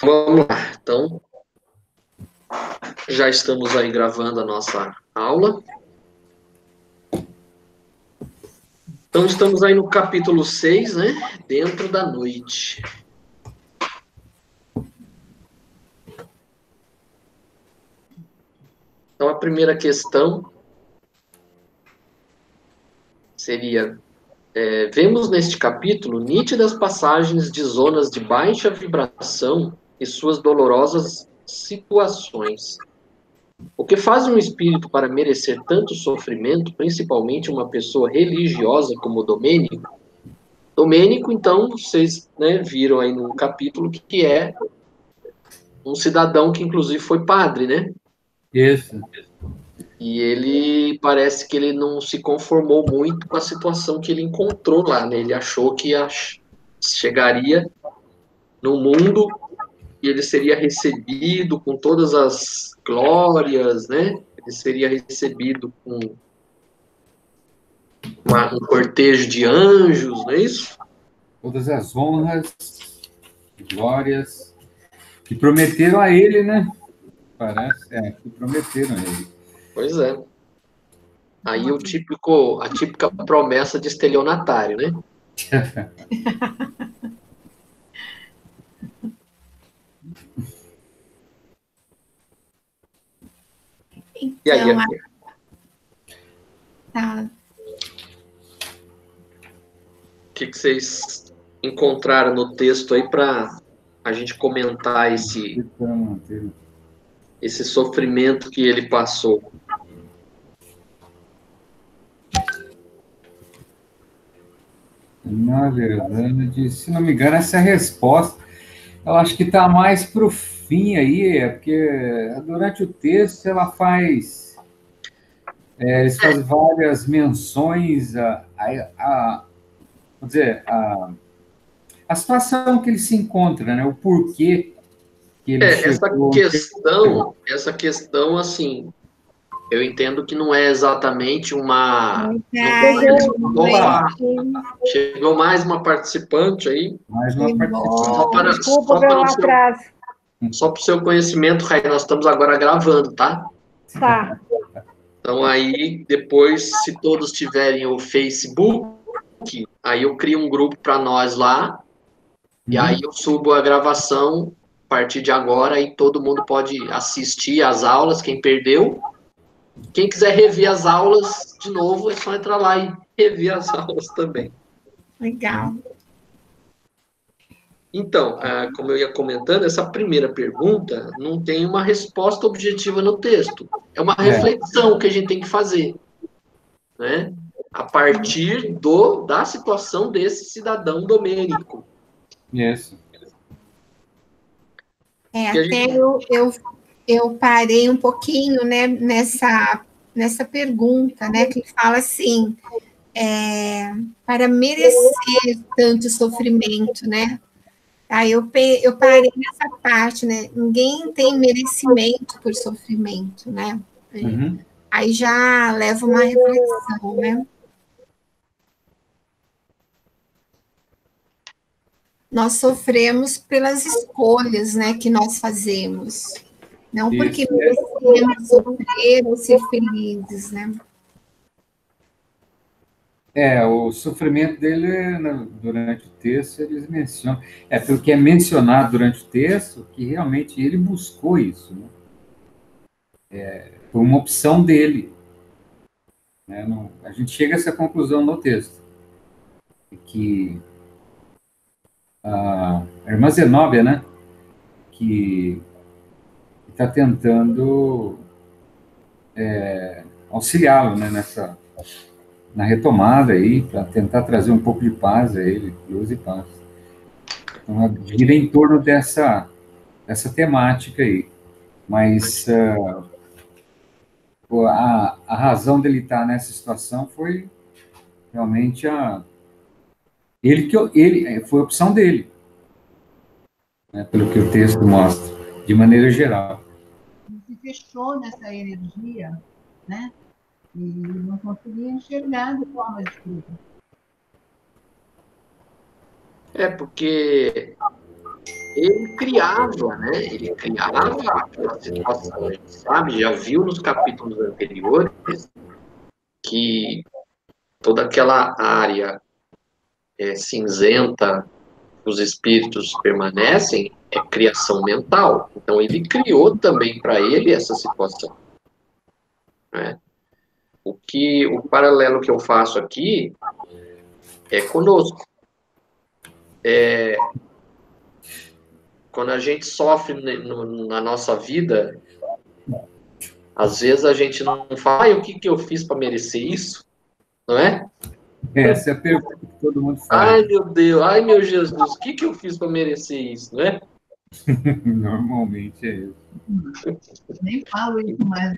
Vamos lá. Então, já estamos aí gravando a nossa aula. Então, estamos aí no capítulo 6, né? Dentro da noite. Então, a primeira questão seria: vemos neste capítulo nítidas passagens de zonas de baixa vibração e suas dolorosas situações. O que faz um espírito para merecer tanto sofrimento, principalmente uma pessoa religiosa como Domênico? Domênico, então, vocês, né, viram aí no capítulo que é um cidadão que inclusive foi padre, né? Isso. E ele parece que ele não se conformou muito com a situação que ele encontrou lá, né? Ele achou que chegaria no mundo e ele seria recebido com todas as glórias, né? Ele seria recebido com um cortejo de anjos, não é isso? Todas as honras e glórias que prometeram a ele, né? Parece, que prometeram a ele. Pois é. Aí a típica promessa de estelionatário, né? E aí, Então, tá. o que vocês encontraram no texto aí para a gente comentar esse sofrimento que ele passou? Na verdade, se não me engano, essa resposta, eu acho que está mais para o fim aí, porque durante o texto eles fazem várias menções vamos dizer, a situação que ele se encontra, né? O porquê que ele chegou. Essa questão, assim, eu entendo que não é exatamente uma. Opa, chegou mais uma participante aí. Mais uma participante. Desculpa pelo atraso. Só para o seu conhecimento, Raí, nós estamos agora gravando, tá? Tá. Então aí, depois, se todos tiverem o Facebook, aí eu crio um grupo para nós lá, e aí eu subo a gravação a partir de agora, e todo mundo pode assistir às aulas, quem perdeu. Quem quiser rever as aulas de novo, é só entrar lá e rever as aulas também. Legal. Então, como eu ia comentando, essa primeira pergunta não tem uma resposta objetiva no texto. É uma reflexão que a gente tem que fazer, né? A partir da situação desse cidadão Domênico. Isso. Até eu parei um pouquinho, né, nessa pergunta, né, que fala assim, para merecer tanto sofrimento, né? Aí eu parei nessa parte, né? Ninguém tem merecimento por sofrimento, né? Aí já leva uma reflexão, né? Nós sofremos pelas escolhas, né, que nós fazemos. Não porque merecemos sofrer ou ser felizes, né? O sofrimento dele, durante o texto, eles mencionam. Pelo que é mencionado durante o texto, que realmente ele buscou isso, né? Foi uma opção dele. Né? A gente chega a essa conclusão no texto. Que a irmã Zenóbia, né? Que está tentando auxiliá-lo, né? Na retomada aí, para tentar trazer um pouco de paz a ele, luz e paz. Então, gira em torno dessa temática aí. Mas a razão dele estar nessa situação foi realmente foi a opção dele, né, pelo que o texto mostra, de maneira geral. Se fechou nessa energia, né? E não conseguia enxergar de forma discreta. Porque ele criava, né? Ele criava aquela situação. A gente sabe, já viu nos capítulos anteriores que toda aquela área cinzenta, os espíritos permanecem, é criação mental. Então, ele criou também para ele essa situação, né? O paralelo que eu faço aqui é conosco. Quando a gente sofre na nossa vida, às vezes a gente não fala, o que eu fiz para merecer isso? Não é? Essa é a pergunta que todo mundo faz. Ai, meu Deus, ai, meu Jesus, o que eu fiz para merecer isso, não é? Normalmente é isso. Nem falo isso mais.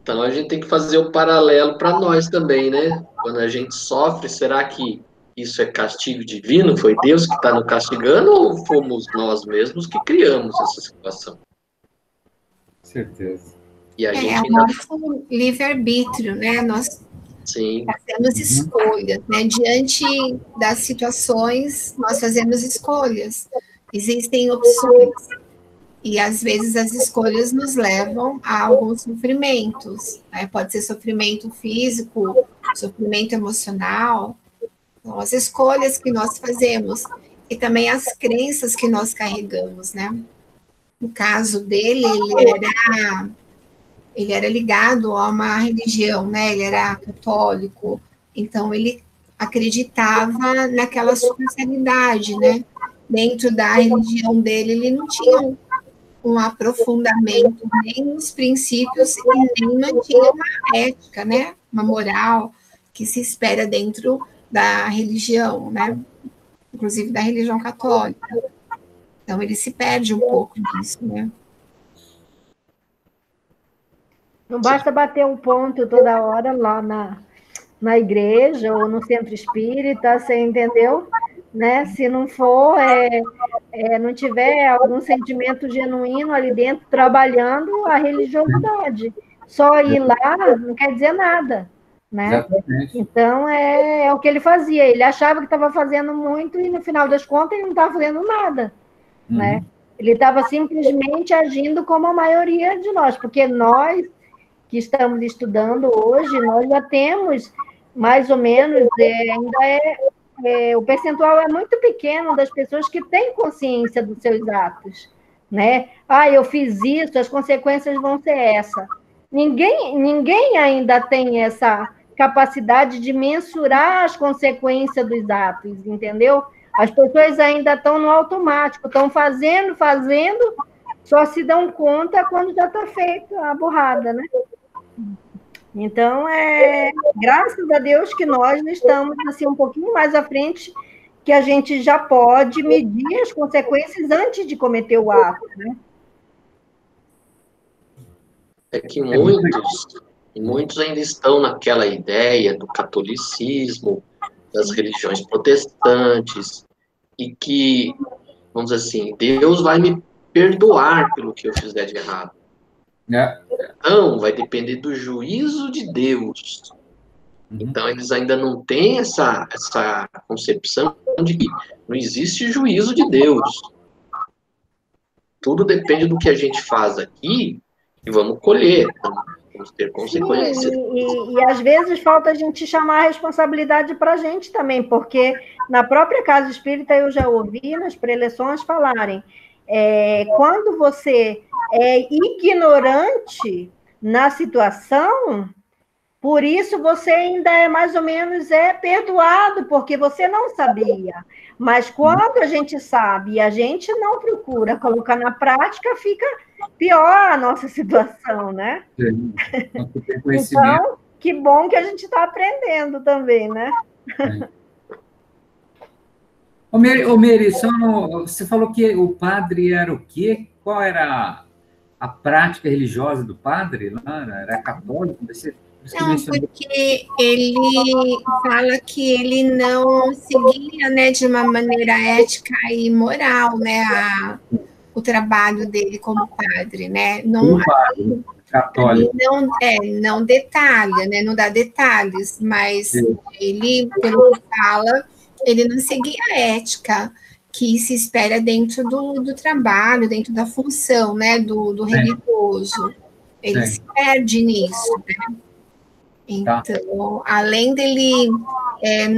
Então a gente tem que fazer o paralelo para nós também, né? Quando a gente sofre, será que isso é castigo divino? Foi Deus que está nos castigando ou fomos nós mesmos que criamos essa situação? Certeza. E a gente É o ainda... nosso livre-arbítrio, né? Nós Sim. fazemos escolhas, né? Diante das situações, nós fazemos escolhas. Existem opções. E, às vezes, as escolhas nos levam a alguns sofrimentos, né? Pode ser sofrimento físico, sofrimento emocional. São as escolhas que nós fazemos. E também as crenças que nós carregamos, né? No caso dele, ele era ligado a uma religião, né? Ele era católico, então ele acreditava naquela superficialidade, né? Dentro da religião dele, ele não tinha um aprofundamento nem nos princípios e nem mantinha uma ética, né? Uma moral que se espera dentro da religião, né? Inclusive da religião católica. Então ele se perde um pouco disso, né? Não basta bater um ponto toda hora lá na igreja ou no centro espírita, você entendeu? Né? Se não for, não tiver algum sentimento genuíno ali dentro, trabalhando a religiosidade. Só ir lá não quer dizer nada. Né? Exatamente. Então, é o que ele fazia. Ele achava que estava fazendo muito e, no final das contas, ele não estava fazendo nada. Né? Ele estava simplesmente agindo como a maioria de nós, porque nós que estamos estudando hoje, nós já temos mais ou menos, o percentual é muito pequeno das pessoas que têm consciência dos seus atos, né? Eu fiz isso, as consequências vão ser essa. Ninguém ainda tem essa capacidade de mensurar as consequências dos atos, entendeu? As pessoas ainda estão no automático, estão fazendo, só se dão conta quando já está feita a burrada, né? Então, graças a Deus que nós estamos assim, um pouquinho mais à frente, que a gente já pode medir as consequências antes de cometer o ato, né? É que muitos ainda estão naquela ideia do catolicismo, das religiões protestantes, e que, vamos dizer assim, Deus vai me perdoar pelo que eu fizer de errado. Não, vai depender do juízo de Deus. Então, eles ainda não têm essa concepção de que não existe juízo de Deus. Tudo depende do que a gente faz aqui e vamos colher. Então, vamos ter consequências. Sim, e às vezes falta a gente chamar a responsabilidade para a gente também, porque na própria casa espírita eu já ouvi nas preleções falarem, quando você é ignorante na situação, por isso você ainda é mais ou menos perdoado, porque você não sabia. Mas quando a gente sabe e a gente não procura colocar na prática, fica pior a nossa situação, né? Então, que bom que a gente está aprendendo também, né? Ô, Mary, você falou que o padre era o quê? Qual era a prática religiosa do padre lá? Era católico? Não, porque ele fala que ele não seguia, né, de uma maneira ética e moral, né, o trabalho dele como padre, né? Não, padre católico. Não detalha, né? Não dá detalhes, mas ele, pelo que fala, ele não seguia a ética que se espera dentro do trabalho, dentro da função, né, do religioso. Ele se perde nisso, né? Então, além dele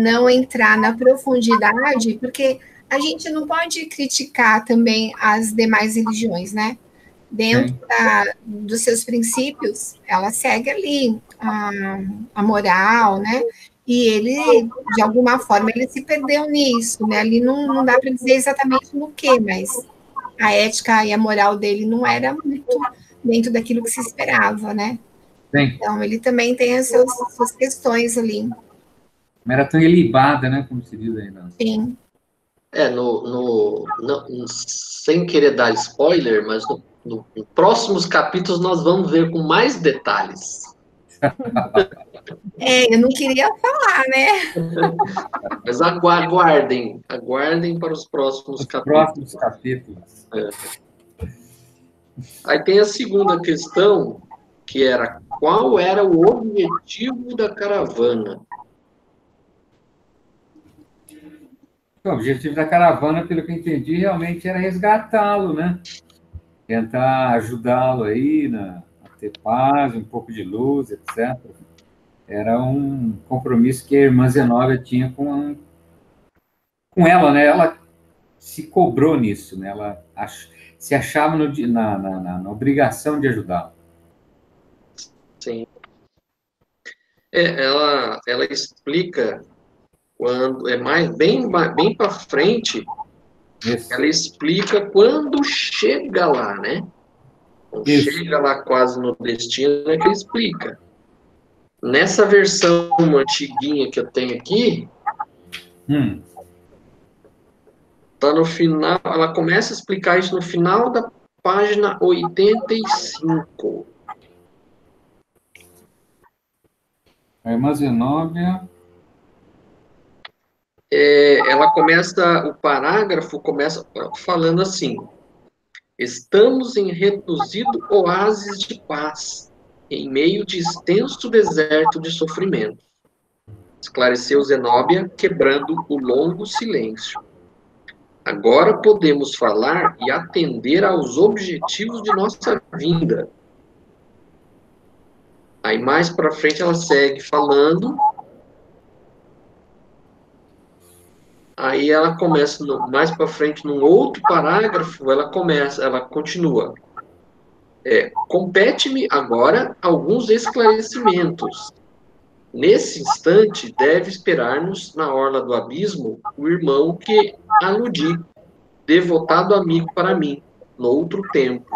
não entrar na profundidade, porque a gente não pode criticar também as demais religiões, né? Dentro dos seus princípios, ela segue ali a moral, né? E ele, de alguma forma, ele se perdeu nisso, né? Ali não dá para dizer exatamente no que, mas a ética e a moral dele não era muito dentro daquilo que se esperava, né? Sim. Então, ele também tem as suas questões ali. Não era tão ilibada, né? Como se diz aí, não. Sim. Sem querer dar spoiler, mas no próximos capítulos nós vamos ver com mais detalhes. Eu não queria falar, né? Mas aguardem para os próximos capítulos. Aí tem a segunda questão, que era: qual era o objetivo da caravana? O objetivo da caravana, pelo que eu entendi, realmente era resgatá-lo, né? Tentar ajudá-lo aí a ter paz, um pouco de luz, etc. Era um compromisso que a irmã Zenóbia tinha com ela, né? Ela se cobrou nisso, né? Ela se achava na obrigação de ajudá-lo. Sim. Ela explica, quando bem para frente, Isso. ela explica quando chega lá, né? Quando chega lá quase no destino, é que ele explica. Nessa versão antiguinha que eu tenho aqui, tá no final, ela começa a explicar isso no final da página 85. A irmã Zenóbia. O parágrafo começa falando assim: estamos em reduzido oásis de paz, em meio de extenso deserto de sofrimento. Esclareceu Zenóbia, quebrando o longo silêncio. Agora podemos falar e atender aos objetivos de nossa vinda. Aí mais para frente ela segue falando. Aí ela começa, mais para frente, num outro parágrafo, ela continua. Compete-me agora alguns esclarecimentos. Nesse instante, deve esperar-nos na orla do abismo o irmão que aludi, devotado amigo para mim, noutro tempo,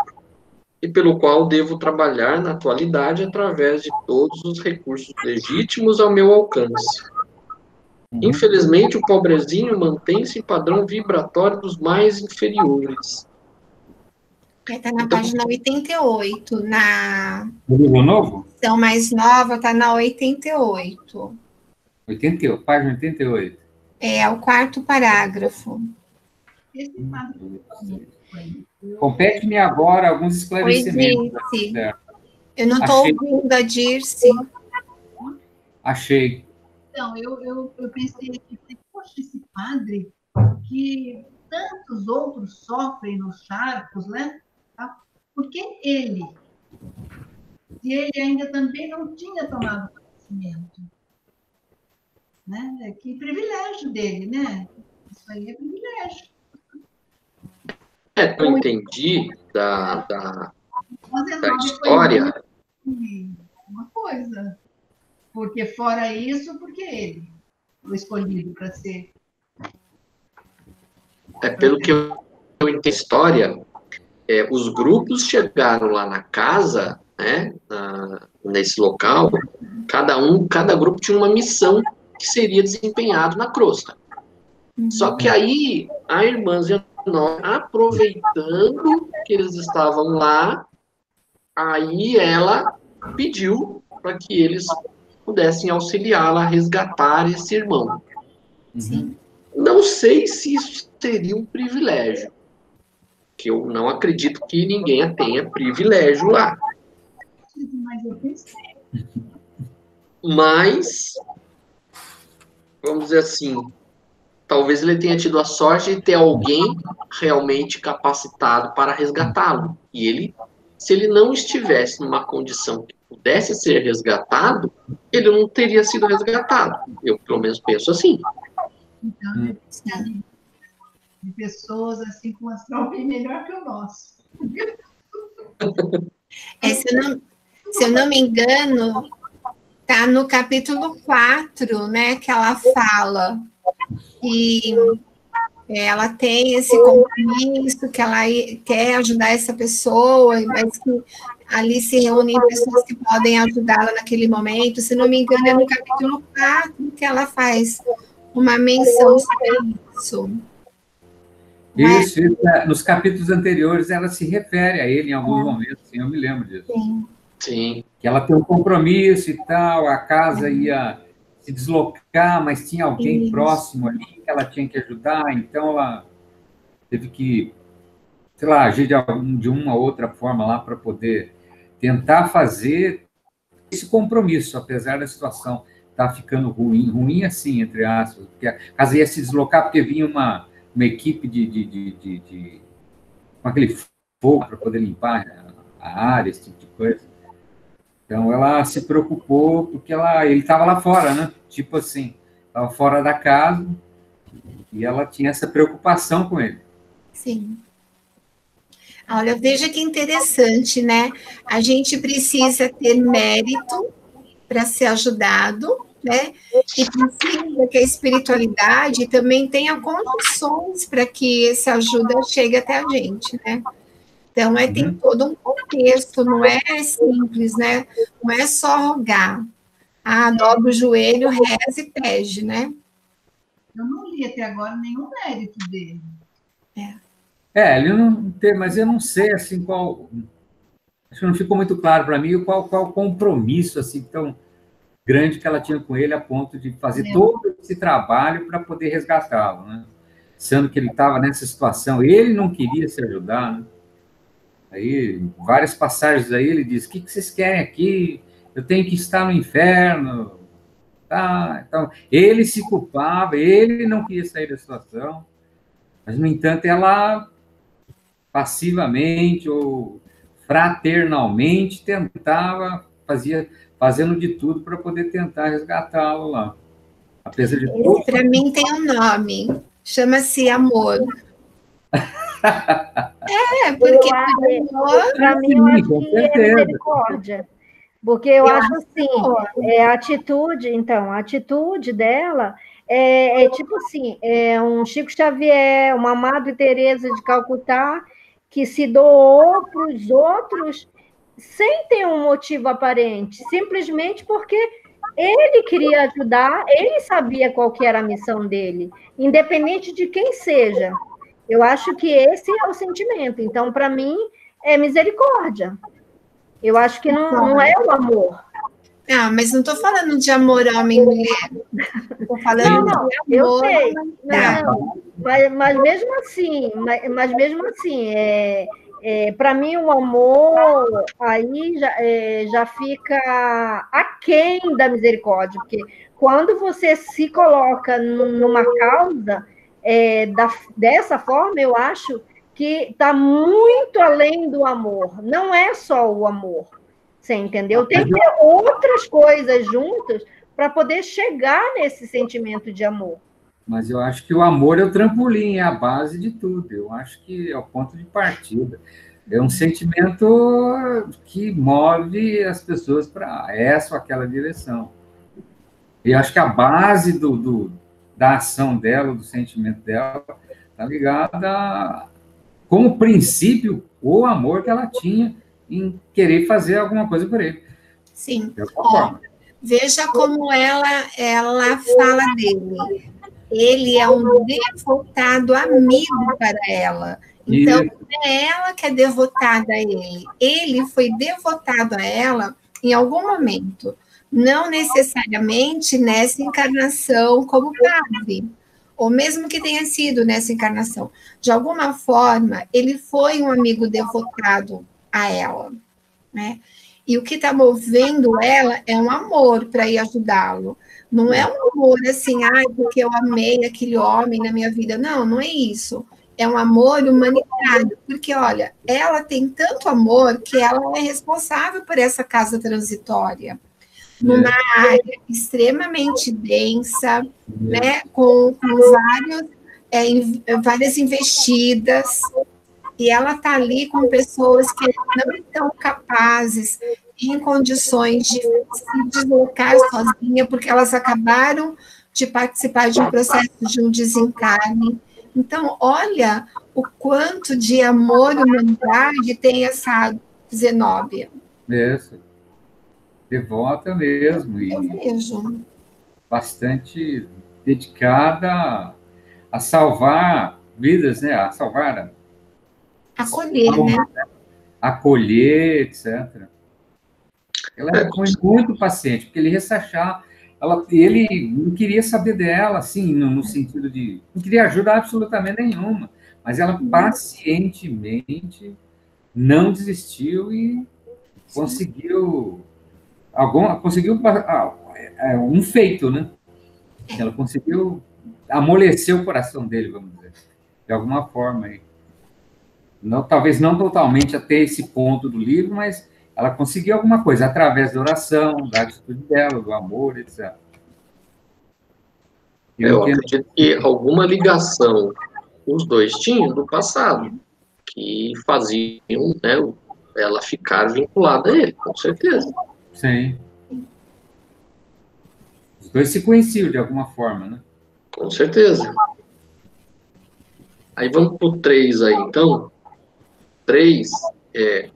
e pelo qual devo trabalhar na atualidade através de todos os recursos legítimos ao meu alcance. Infelizmente, o pobrezinho mantém-se em padrão vibratório dos mais inferiores. Está na página 88. No livro novo? Então, mais nova, está na 88. Página 88. É o quarto parágrafo. Compete-me agora alguns esclarecimentos. Oi, Dirce. Eu não estou ouvindo a Dirce. Achei. Então, eu pensei aqui, poxa, esse padre que tantos outros sofrem nos charcos, né? Por que ele? Se ele ainda também não tinha tomado conhecimento. Né? Que privilégio dele, né? Isso aí é privilégio. Eu entendi da história. Uma coisa. Porque fora isso, porque ele foi escolhido para ser. Pelo que eu entendi a história, os grupos chegaram lá na casa, né, nesse local, cada grupo tinha uma missão que seria desempenhado na crosta. Só que aí a irmã Zenóbia, aproveitando que eles estavam lá, aí ela pediu para que eles pudessem auxiliá-la a resgatar esse irmão. Sim. Não sei se isso seria um privilégio, que eu não acredito que ninguém tenha privilégio lá. Mas eu pensei. Mas, vamos dizer assim, talvez ele tenha tido a sorte de ter alguém realmente capacitado para resgatá-lo. E ele, se ele não estivesse numa condição que pudesse ser resgatado, ele não teria sido resgatado. Eu, pelo menos, penso assim. Então, ele precisa de pessoas assim com um astral bem melhor que o nosso. Se eu não me engano, está no capítulo 4, né, que ela fala que ela tem esse compromisso, que ela quer ajudar essa pessoa, mas que ali se reúnem pessoas que podem ajudá-la naquele momento. Se não me engano, é no capítulo 4 que ela faz uma menção sobre isso. Isso, nos capítulos anteriores ela se refere a ele em alguns momentos, sim, eu me lembro disso. Sim. Que ela tem um compromisso e tal, a casa ia se deslocar, mas tinha alguém próximo ali que ela tinha que ajudar, então ela teve que, sei lá, agir de uma ou outra forma lá para poder tentar fazer esse compromisso, apesar da situação estar ficando ruim assim, entre aspas, porque a casa ia se deslocar porque vinha uma equipe com aquele fogo para poder limpar a área, esse tipo de coisa. Então, ela se preocupou porque ele estava lá fora, né? Tipo assim, estava fora da casa e ela tinha essa preocupação com ele. Sim. Olha, veja que interessante, né? A gente precisa ter mérito para ser ajudado, né? E precisa que a espiritualidade também tenha condições para que essa ajuda chegue até a gente, né? Então, tem todo um contexto, não é simples, né? Não é só rogar. Dobra o joelho, reza e pede, né? Eu não li até agora nenhum mérito dele. Ele não tem, mas eu não sei, assim, qual... Acho que não ficou muito claro para mim qual o compromisso, assim, tão grande que ela tinha com ele a ponto de fazer todo esse trabalho para poder resgatá-lo, né? Sendo que ele estava nessa situação, ele não queria se ajudar, né? Aí, várias passagens aí, ele diz, o que vocês querem aqui? Eu tenho que estar no inferno. Tá? Então, ele se culpava, ele não queria sair da situação, mas, no entanto, ela passivamente ou fraternalmente tentava, fazendo de tudo para poder tentar resgatá-lo lá. Apesar de tudo. Para mim tem um nome, chama-se amor. Porque para mim eu acho que é misericórdia. Porque eu acho assim, a atitude dela é tipo assim, é um Chico Xavier, uma Madre Teresa de Calcutá, que se doou para os outros sem ter um motivo aparente, simplesmente porque ele queria ajudar, ele sabia qual que era a missão dele, independente de quem seja. Eu acho que esse é o sentimento. Então, para mim, é misericórdia. Eu acho que não é o amor. Não, mas não estou falando de amor homem e mulher. Estou falando de amor. Eu sei. Mas mesmo assim, para mim o amor aí já fica aquém da misericórdia, porque quando você se coloca numa causa dessa forma, eu acho que está muito além do amor. Não é só o amor, você entendeu? Tem que ter outras coisas juntas para poder chegar nesse sentimento de amor. Mas eu acho que o amor é o trampolim, é a base de tudo. Eu acho que é o ponto de partida. É um sentimento que move as pessoas para essa ou aquela direção. E acho que a base da ação dela, do sentimento dela, está ligada como princípio o amor que ela tinha em querer fazer alguma coisa por ele. Sim. Veja como ela fala dele. Ele é um devotado amigo para ela. Então, não é ela que é devotada a ele. Ele foi devotado a ela em algum momento. Não necessariamente nessa encarnação como padre, ou mesmo que tenha sido nessa encarnação. De alguma forma, ele foi um amigo devotado a ela, né? E o que está movendo ela é um amor para ir ajudá-lo. Não é um amor assim, porque eu amei aquele homem na minha vida. Não, não é isso. É um amor humanitário, porque, olha, ela tem tanto amor que ela é responsável por essa casa transitória, numa área extremamente densa, né, com várias investidas, e ela está ali com pessoas que não estão capazes, em condições de se deslocar sozinha, porque elas acabaram de participar de um processo de um desencarne. Então, olha o quanto de amor e humanidade tem essa Zenóbia. Isso. Devota mesmo. E vejo. bastante dedicada a salvar vidas, né? A salvar. Acolher, né? Acolher, etc. Ela foi muito paciente, porque ele ressachava. Ele não queria saber dela, assim, no sentido de... Não queria ajudar absolutamente nenhuma, mas ela pacientemente não desistiu e conseguiu um feito, né? Ela conseguiu amolecer o coração dele, vamos dizer, de alguma forma. Não, talvez não totalmente até esse ponto do livro, mas ela conseguiu alguma coisa através da oração, da atitude dela, do amor, etc. Eu acredito que alguma ligação os dois tinham do passado, que faziam, né, ela ficar vinculada a ele, com certeza. Sim. Os dois se conheciam de alguma forma, né? Com certeza. Aí vamos para o 3 aí, então. 3 é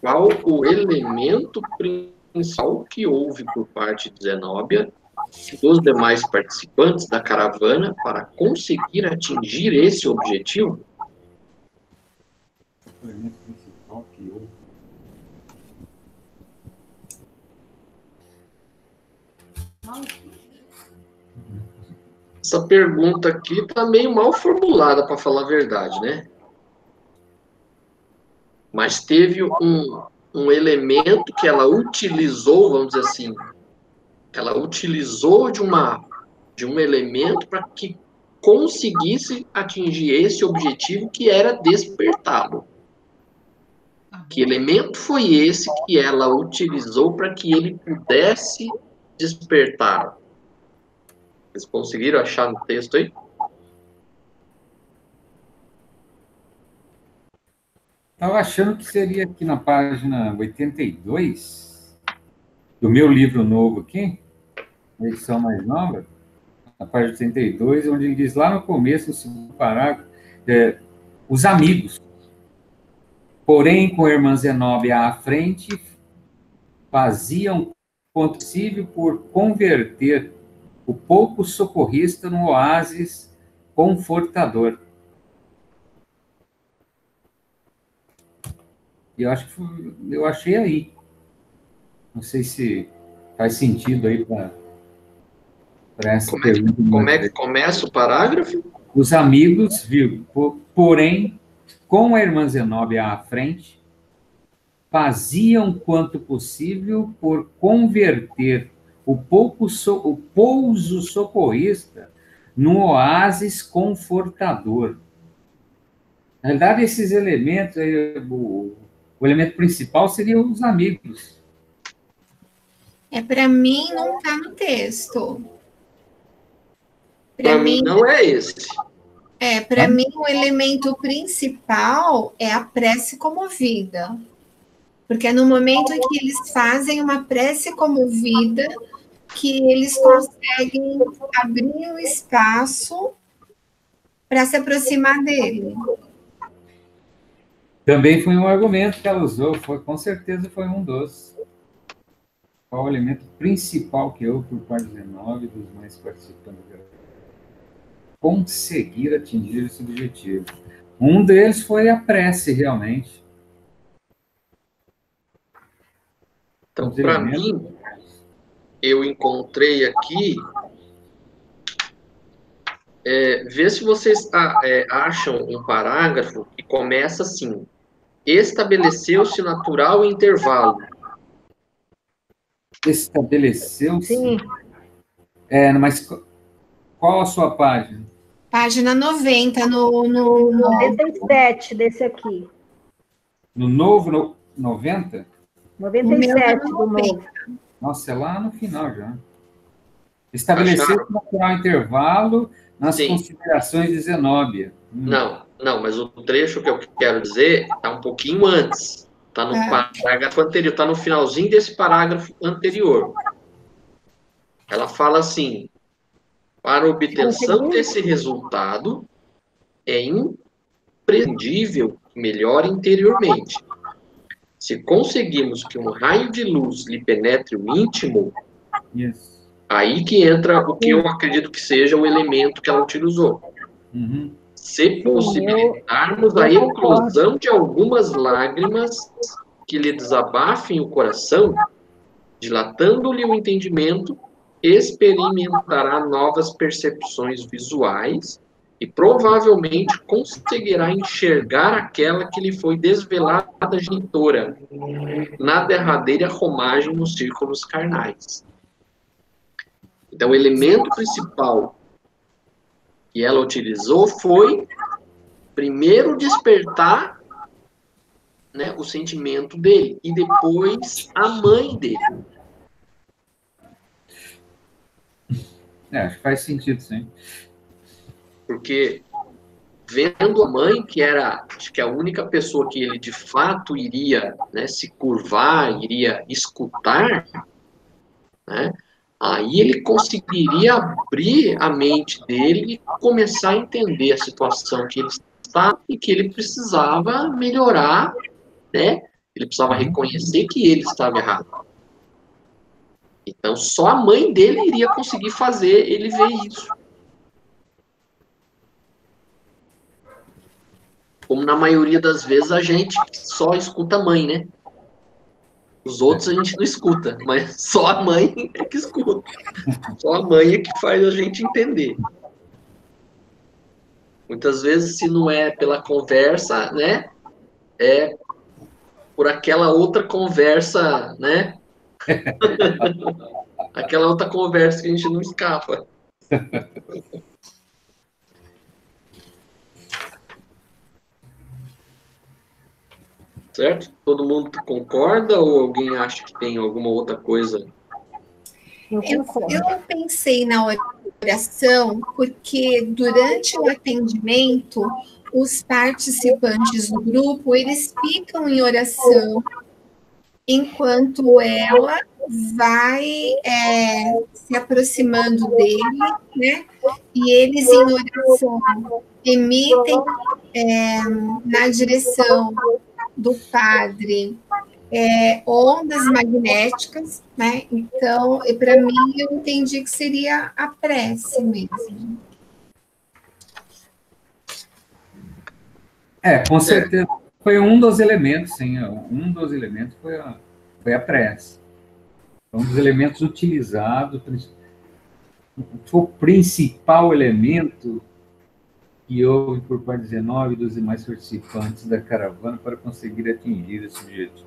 qual o elemento principal que houve por parte de Zenóbia e dos demais participantes da caravana para conseguir atingir esse objetivo? O elemento principal que houve. Essa pergunta aqui está meio mal formulada, para falar a verdade, né? Mas teve um elemento que ela utilizou, vamos dizer assim, ela utilizou de um elemento para que conseguisse atingir esse objetivo que era despertá-lo. Que elemento foi esse que ela utilizou para que ele pudesse despertar? Vocês conseguiram achar no texto aí? Estava achando que seria aqui na página 82 do meu livro novo aqui, a edição mais nova, na página 82, onde ele diz lá no começo, no segundo parágrafo, os amigos. Porém, com a irmã Zenóbia à frente, faziam quanto possível por converter o pouco socorrista no oásis confortador. E eu achei aí. Não sei se faz sentido aí para essa pergunta. Como é que começa o parágrafo? Os amigos, porém, com a irmã Zenóbia à frente, faziam quanto possível por converter o pouso socorrista num oásis confortador. Na verdade, esses elementos, o elemento principal seriam os amigos. Para mim, não está no texto. Para mim, não é esse. Para mim, o elemento principal é a prece comovida. Porque é no momento em que eles fazem uma prece comovida que eles conseguem abrir um espaço para se aproximar dele. Também foi um argumento que ela usou, com certeza foi um dos. Qual o elemento principal que houve por parte de 19 dos mais participantes da conseguir atingir esse objetivo? Um deles foi a prece, realmente. Então, para mim, eu encontrei aqui. Vê se vocês acham um parágrafo que começa assim: estabeleceu-se natural intervalo estabeleceu-se. Sim. Mas qual a sua página? Página 90, no 97 desse aqui. No novo 90? 97 do novo. Nossa, é lá no final já. Estabelecer o natural intervalo nas considerações de Zenóbia. Não, mas o trecho que eu quero dizer está um pouquinho antes. Está no parágrafo anterior, está no finalzinho desse parágrafo anterior. Ela fala assim: para a obtenção desse resultado, é imprescindível que melhore interiormente. Se conseguimos que um raio de luz lhe penetre o íntimo, aí que entra o que eu acredito que seja o elemento que ela utilizou. Se possibilitarmos a eclosão de algumas lágrimas que lhe desabafem o coração, dilatando-lhe o entendimento, experimentará novas percepções visuais e provavelmente conseguirá enxergar aquela que lhe foi desvelada genitora na derradeira romagem nos círculos carnais. Então, o elemento principal que ela utilizou foi, primeiro, despertar, né, o sentimento dele, e depois a mãe dele. Acho que faz sentido, sim. Porque, vendo a mãe, que era, acho que a única pessoa que ele, de fato, iria, né, se curvar, iria escutar, né, aí ele conseguiria abrir a mente dele e começar a entender a situação que ele está e que ele precisava melhorar, né? Ele precisava reconhecer que ele estava errado. Então, só a mãe dele iria conseguir fazer ele ver isso. Como na maioria das vezes a gente só escuta a mãe, né? Os outros a gente não escuta, mas só a mãe é que escuta. Só a mãe é que faz a gente entender. Muitas vezes, se não é pela conversa, né? É por aquela outra conversa, né? Aquela outra conversa que a gente não escapa. Certo? Todo mundo concorda ou alguém acha que tem alguma outra coisa? Eu pensei na oração porque durante o atendimento os participantes do grupo eles ficam em oração enquanto ela vai se aproximando dele, né? E eles em oração emitem na direção do padre ondas magnéticas, né? Então, para mim, eu entendi que seria a prece mesmo. Com certeza. Foi um dos elementos, sim. Um dos elementos foi a prece. Foi um dos elementos utilizados. Foi o principal elemento que houve por parte de 19 dos demais participantes da caravana para conseguir atingir esse objetivo.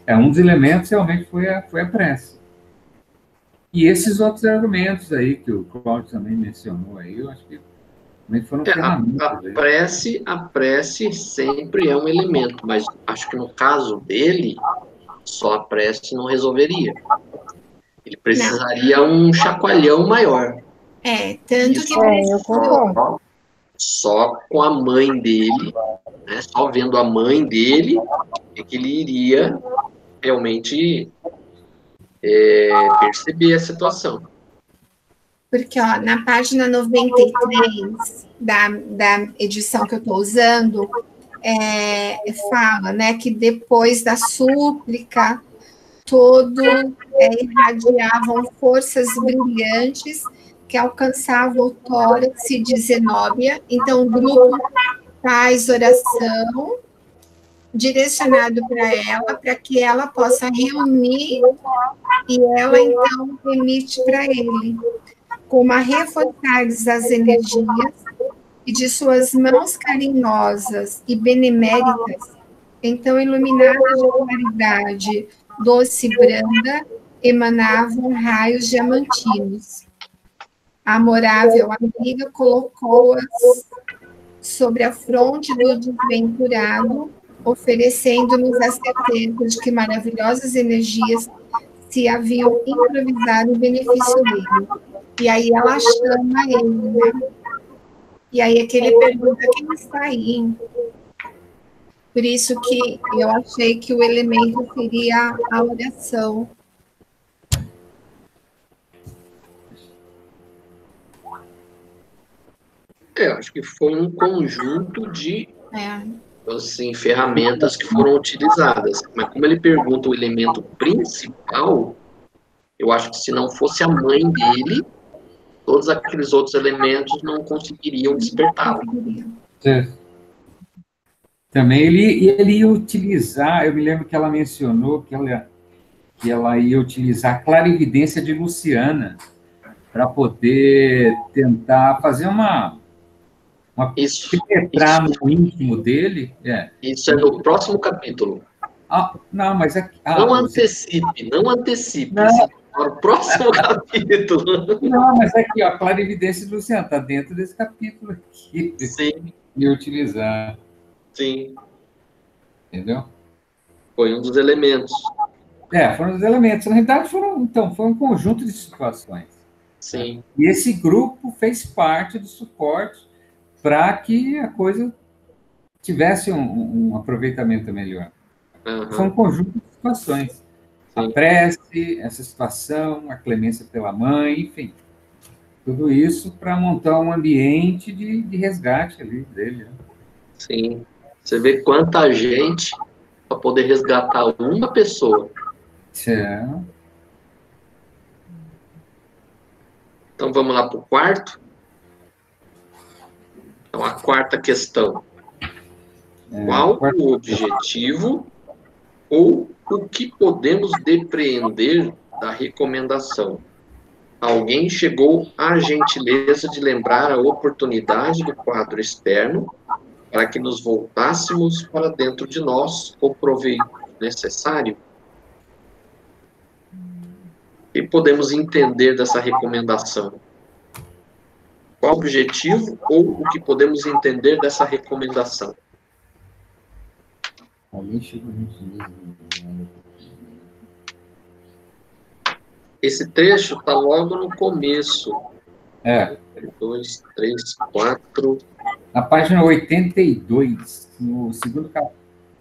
Um dos elementos realmente foi a prece. E esses outros argumentos aí que o Cláudio também mencionou aí, eu acho que também foram ferramentas. A prece sempre é um elemento, mas acho que no caso dele, só a prece não resolveria. Ele precisaria um chacoalhão maior. Tanto isso, que precisou. Só com a mãe dele, né, só vendo a mãe dele, é que ele iria realmente perceber a situação. Porque, na página 93 da edição que eu estou usando, fala, né, que depois da súplica, irradiavam forças brilhantes que alcançavam o tórax de Zenóbia. Então, o grupo faz oração direcionado para ela, para que ela possa reunir e ela, então, emite para ele, como a reforçar-lhes as energias e de suas mãos carinhosas e beneméritas, então iluminadas de claridade doce e branda, emanavam raios diamantinos. A amorável amiga colocou-as sobre a fronte do desventurado, oferecendo-nos a certeza de que maravilhosas energias se haviam improvisado em benefício dele. E aí ela chama ele, né? E aí é que ele pergunta quem está aí. Por isso que eu achei que o elemento seria a oração. Acho que foi um conjunto de assim, ferramentas que foram utilizadas. Mas como ele pergunta o elemento principal, eu acho que se não fosse a mãe dele, todos aqueles outros elementos não conseguiriam despertá-lo. Também ele ia utilizar, eu me lembro que ela mencionou que ela ia utilizar a clarividência de Luciana para poder tentar fazer penetrar no íntimo dele. Isso é no próximo capítulo. Não, mas não antecipe. Não. Isso é no próximo capítulo. Não, mas aqui, a clarividência de Luciana está dentro desse capítulo aqui. Sim. E utilizar. Sim. Entendeu? Foi um dos elementos. Foram os elementos. Na realidade, foi um conjunto de situações. Sim. Né? E esse grupo fez parte do suporte para que a coisa tivesse um aproveitamento melhor. Foi um conjunto de situações. Sim. A prece, essa situação, a clemência pela mãe, enfim. Tudo isso para montar um ambiente de resgate ali dele. Né? Sim. Você vê quanta gente para poder resgatar uma pessoa. Então, vamos lá para o quarto. Então, a quarta questão. Qual o objetivo ou o que podemos depreender da recomendação? Alguém chegou à gentileza de lembrar a oportunidade do quadro externo para que nos voltássemos para dentro de nós com o proveito necessário? O que podemos entender dessa recomendação? Qual o objetivo ou o que podemos entender dessa recomendação? Esse trecho está logo no começo. 2, 3, 4. Na página 82, no segundo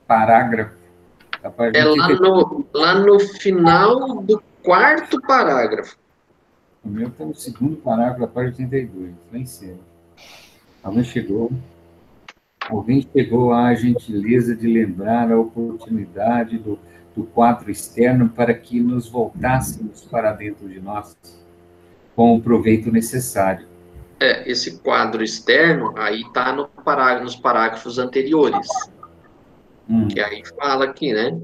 parágrafo. Lá no final do quarto parágrafo. O meu está no segundo parágrafo da página 82, lá em cima. Alguém chegou à gentileza de lembrar a oportunidade do quadro externo para que nos voltássemos para dentro de nós com o proveito necessário. Esse quadro externo aí está nos parágrafos anteriores. Que aí fala aqui, né?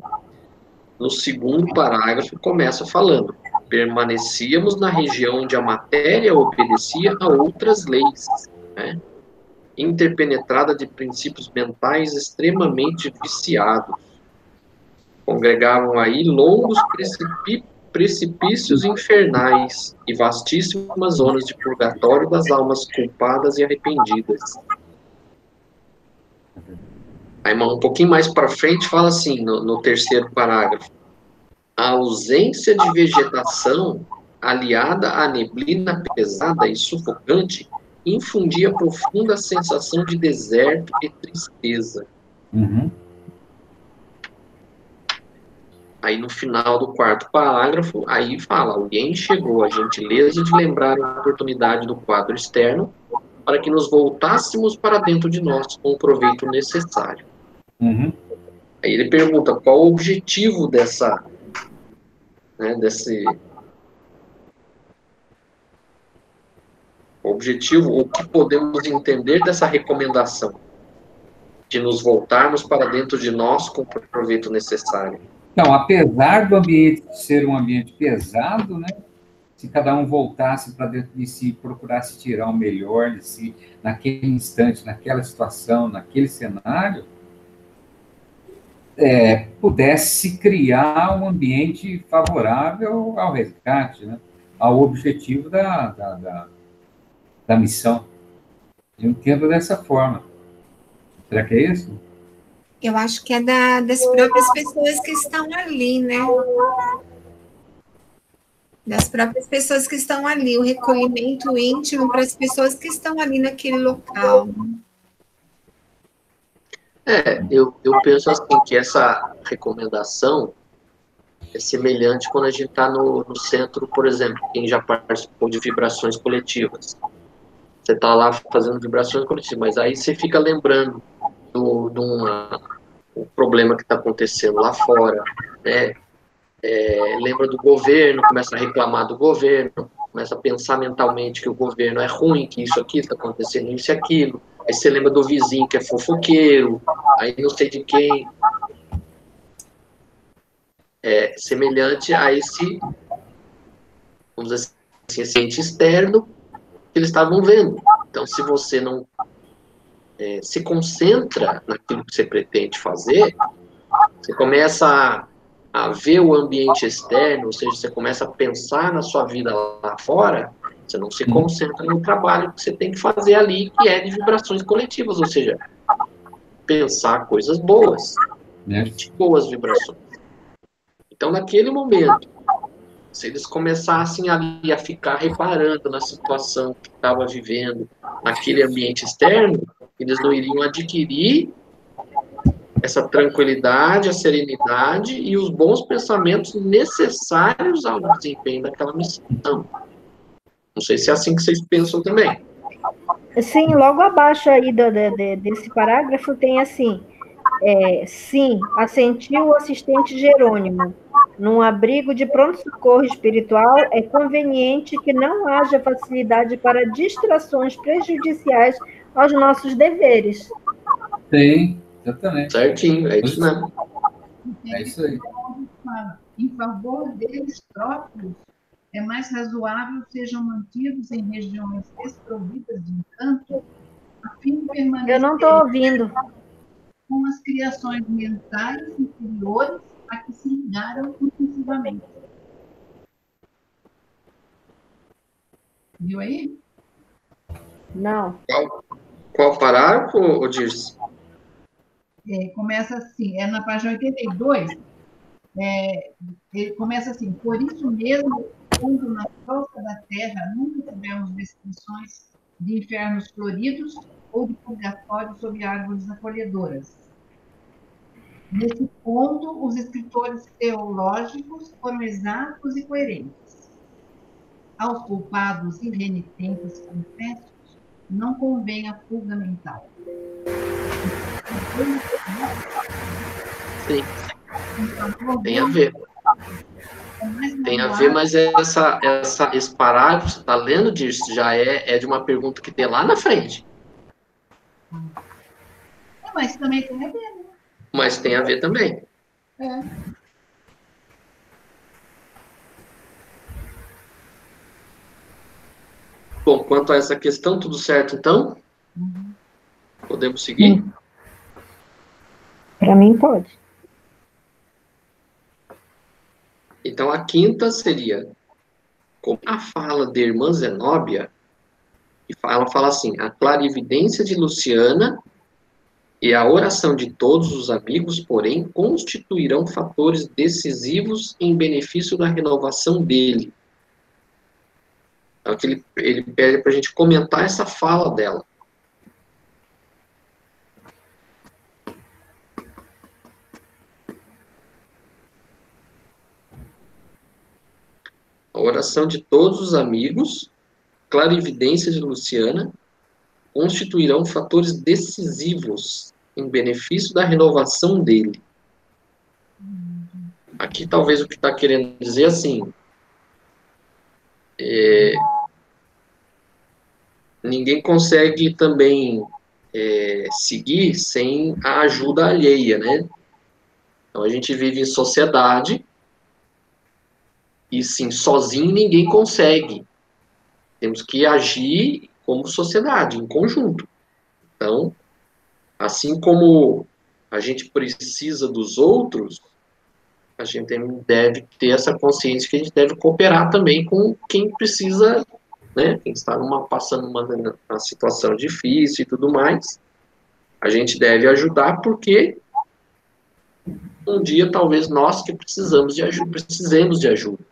No segundo parágrafo começa falando: permanecíamos na região onde a matéria obedecia a outras leis, né? Interpenetrada de princípios mentais extremamente viciados. Congregavam aí longos precipícios infernais e vastíssimas zonas de purgatório das almas culpadas e arrependidas. Aí, um pouquinho mais para frente, fala assim, no terceiro parágrafo: a ausência de vegetação, aliada à neblina pesada e sufocante, infundia profunda sensação de deserto e tristeza. Aí, no final do quarto parágrafo, aí fala: alguém chegou à gentileza de lembrar a oportunidade do quadro externo para que nos voltássemos para dentro de nós com o proveito necessário. Aí ele pergunta qual o objetivo objetivo, o que podemos entender dessa recomendação de nos voltarmos para dentro de nós com o proveito necessário. Então, apesar do ambiente ser um ambiente pesado, né? Se cada um voltasse para dentro de si e procurasse tirar o melhor de si naquele instante, naquela situação, naquele cenário, pudesse criar um ambiente favorável ao resgate, né? Ao objetivo da missão. Eu entendo dessa forma. Será que é isso? Eu acho que é das próprias pessoas que estão ali, né? Das próprias pessoas que estão ali, o recolhimento íntimo para as pessoas que estão ali naquele local. Eu penso assim, que essa recomendação é semelhante quando a gente está no centro, por exemplo, quem já participou de vibrações coletivas. Você está lá fazendo vibrações coletivas, mas aí você fica lembrando do problema que está acontecendo lá fora, né? Lembra do governo, começa a reclamar do governo, começa a pensar mentalmente que o governo é ruim, que isso aqui está acontecendo, isso e aquilo. Aí você lembra do vizinho que é fofoqueiro, aí não sei de quem. É semelhante a esse, vamos dizer assim, esse ente externo que eles estavam vendo. Então, se você não se concentra naquilo que você pretende fazer, você começa a ver o ambiente externo, ou seja, você começa a pensar na sua vida lá fora, você não se concentra no trabalho que você tem que fazer ali, que é de vibrações coletivas, ou seja, pensar coisas boas, de boas vibrações. Então, naquele momento, se eles começassem ali a ficar reparando na situação que estava vivendo, naquele ambiente externo, eles não iriam adquirir essa tranquilidade, a serenidade e os bons pensamentos necessários ao desempenho daquela missão. Não sei se é assim que vocês pensam também. Sim, logo abaixo aí desse parágrafo tem assim, sim, assentiu o assistente Jerônimo. Num abrigo de pronto-socorro espiritual, é conveniente que não haja facilidade para distrações prejudiciais aos nossos deveres. Tem, exatamente. Certinho, é isso mesmo. É isso aí. Em favor deles próprios, é mais razoável sejam mantidos em regiões desprovidas de encanto, a fim de permanecer. Eu não estou ouvindo. Com as criações mentais inferiores a que se ligaram intensivamente. Viu aí? Não. Qual parágrafo, Dirce? Começa assim, na página 82, ele começa assim: por isso mesmo, quando na crosta da terra nunca tivemos descrições de infernos floridos ou de purgatório sob árvores acolhedoras. Nesse ponto, os escritores teológicos foram exatos e coerentes. Aos culpados e renitentes confessos, não convém a fuga mental. Sim. Tem a ver. Tem a ver, mas esse parágrafo, você está lendo disso, já é de uma pergunta que tem lá na frente. Mas também tem a ver, né? Mas tem a ver também. Bom, quanto a essa questão, tudo certo, então? Podemos seguir? Para mim, pode. Então, a quinta seria, como a fala de irmã Zenóbia, ela fala assim: a clarividência de Luciana e a oração de todos os amigos, porém, constituirão fatores decisivos em benefício da renovação dele. Então, ele pede para a gente comentar essa fala dela. A oração de todos os amigos, clarividência de Luciana, constituirão fatores decisivos em benefício da renovação dele. Aqui, talvez, o que está querendo dizer assim, ninguém consegue também seguir sem a ajuda alheia, né? Então, a gente vive em sociedade e, sim, sozinho ninguém consegue. Temos que agir como sociedade, em conjunto. Então, assim como a gente precisa dos outros, a gente deve ter essa consciência que a gente deve cooperar também com quem precisa, né? Quem está passando uma situação difícil e tudo mais. A gente deve ajudar porque um dia talvez nós que precisemos de ajuda.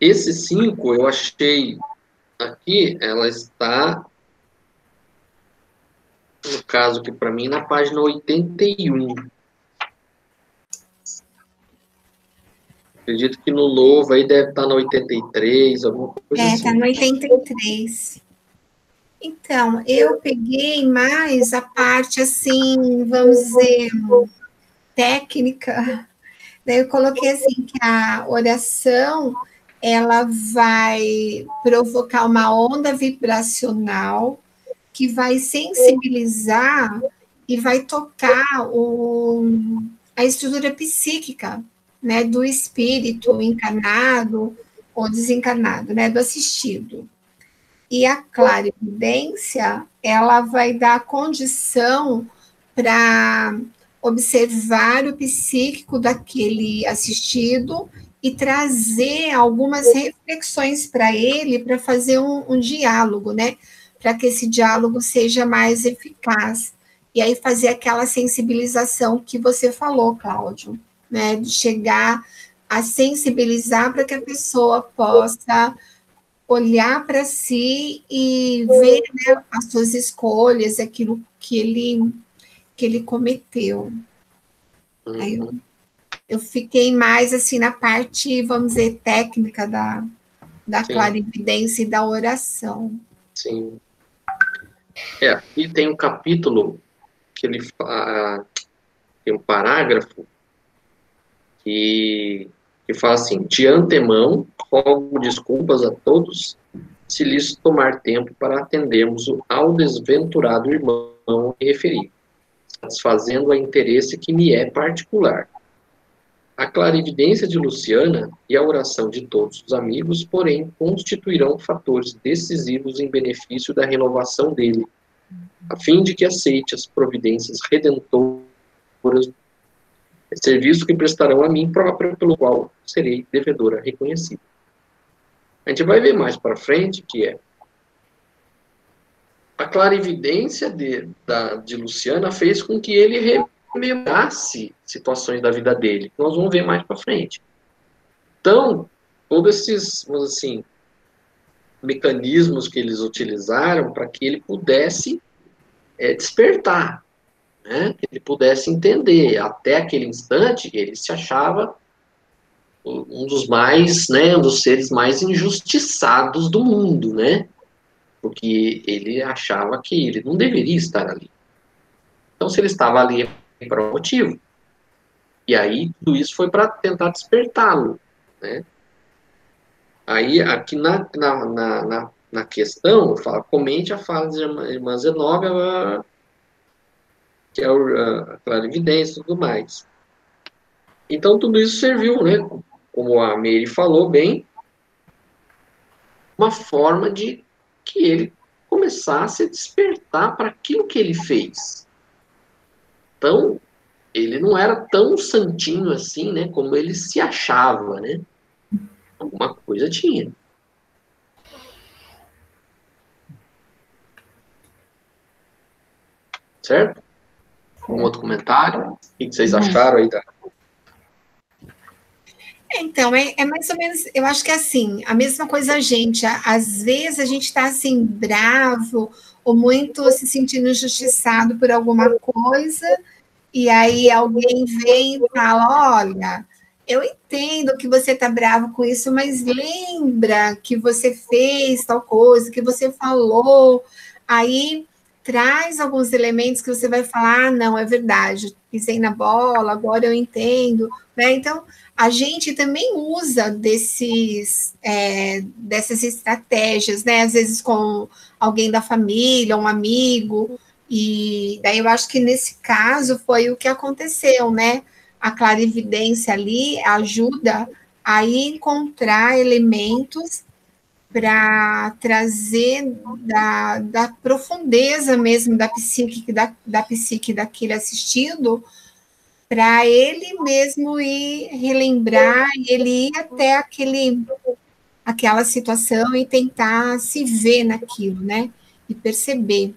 Esse 5, eu achei aqui, ela está, no caso aqui para mim, na página 81. Acredito que no novo aí deve estar no 83, alguma coisa assim. Está no 83. Então, eu peguei mais a parte, assim, vamos dizer, técnica. Daí eu coloquei assim, que a oração, ela vai provocar uma onda vibracional que vai sensibilizar e vai tocar a estrutura psíquica, né, do espírito encarnado ou desencarnado, né, do assistido. E a clarividência, ela vai dar condição para observar o psíquico daquele assistido e trazer algumas reflexões para ele, para fazer um diálogo, né? Para que esse diálogo seja mais eficaz. E aí fazer aquela sensibilização que você falou, Cláudio, né? De chegar a sensibilizar para que a pessoa possa olhar para si e ver, né, as suas escolhas, aquilo que ele cometeu. Aí eu fiquei mais assim na parte, vamos dizer, técnica da clarividência e da oração. Sim. Aqui tem um capítulo que ele tem um parágrafo que fala assim: de antemão, rogo desculpas a todos se lhes tomar tempo para atendermos ao desventurado irmão que referi, satisfazendo a interesse que me é particular. A clarividência de Luciana e a oração de todos os amigos, porém, constituirão fatores decisivos em benefício da renovação dele, a fim de que aceite as providências redentoras, serviço que prestarão a mim própria, pelo qual serei devedora reconhecida. A gente vai ver mais para frente que a clarividência de Luciana fez com que ele rememorasse situações da vida dele, que nós vamos ver mais para frente. Então, todos esses, vamos assim, mecanismos que eles utilizaram para que ele pudesse despertar, né? Que ele pudesse entender. Até aquele instante, ele se achava um dos mais, né, um dos seres mais injustiçados do mundo, né? Porque ele achava que ele não deveria estar ali. Então, se ele estava ali por um motivo. E aí, tudo isso foi para tentar despertá-lo, né? Aí, aqui na questão, fala, comente a fala da irmã Zenóbia, que é a clarividência e tudo mais. Então, tudo isso serviu, né? Como a Mary falou bem, uma forma de que ele começasse a despertar para aquilo que ele fez. Então, ele não era tão santinho assim, né, como ele se achava, né? Alguma coisa tinha. Certo? Um outro comentário? O que vocês acharam aí da... Então, é mais ou menos, eu acho que é assim, a mesma coisa a gente, às vezes a gente está assim, bravo, ou muito se sentindo injustiçado por alguma coisa, e aí alguém vem e fala, olha, eu entendo que você está bravo com isso, mas lembra que você fez tal coisa, que você falou, aí traz alguns elementos que você vai falar, não, é verdade, pisei na bola, agora eu entendo, né? Então, a gente também usa dessas estratégias, né? Às vezes com alguém da família, um amigo, e daí eu acho que nesse caso foi o que aconteceu, né? A clarividência ali ajuda a encontrar elementos para trazer da profundeza mesmo da psique daquele assistido, para ele mesmo ir relembrar, ele ir até aquela situação e tentar se ver naquilo, né? E perceber.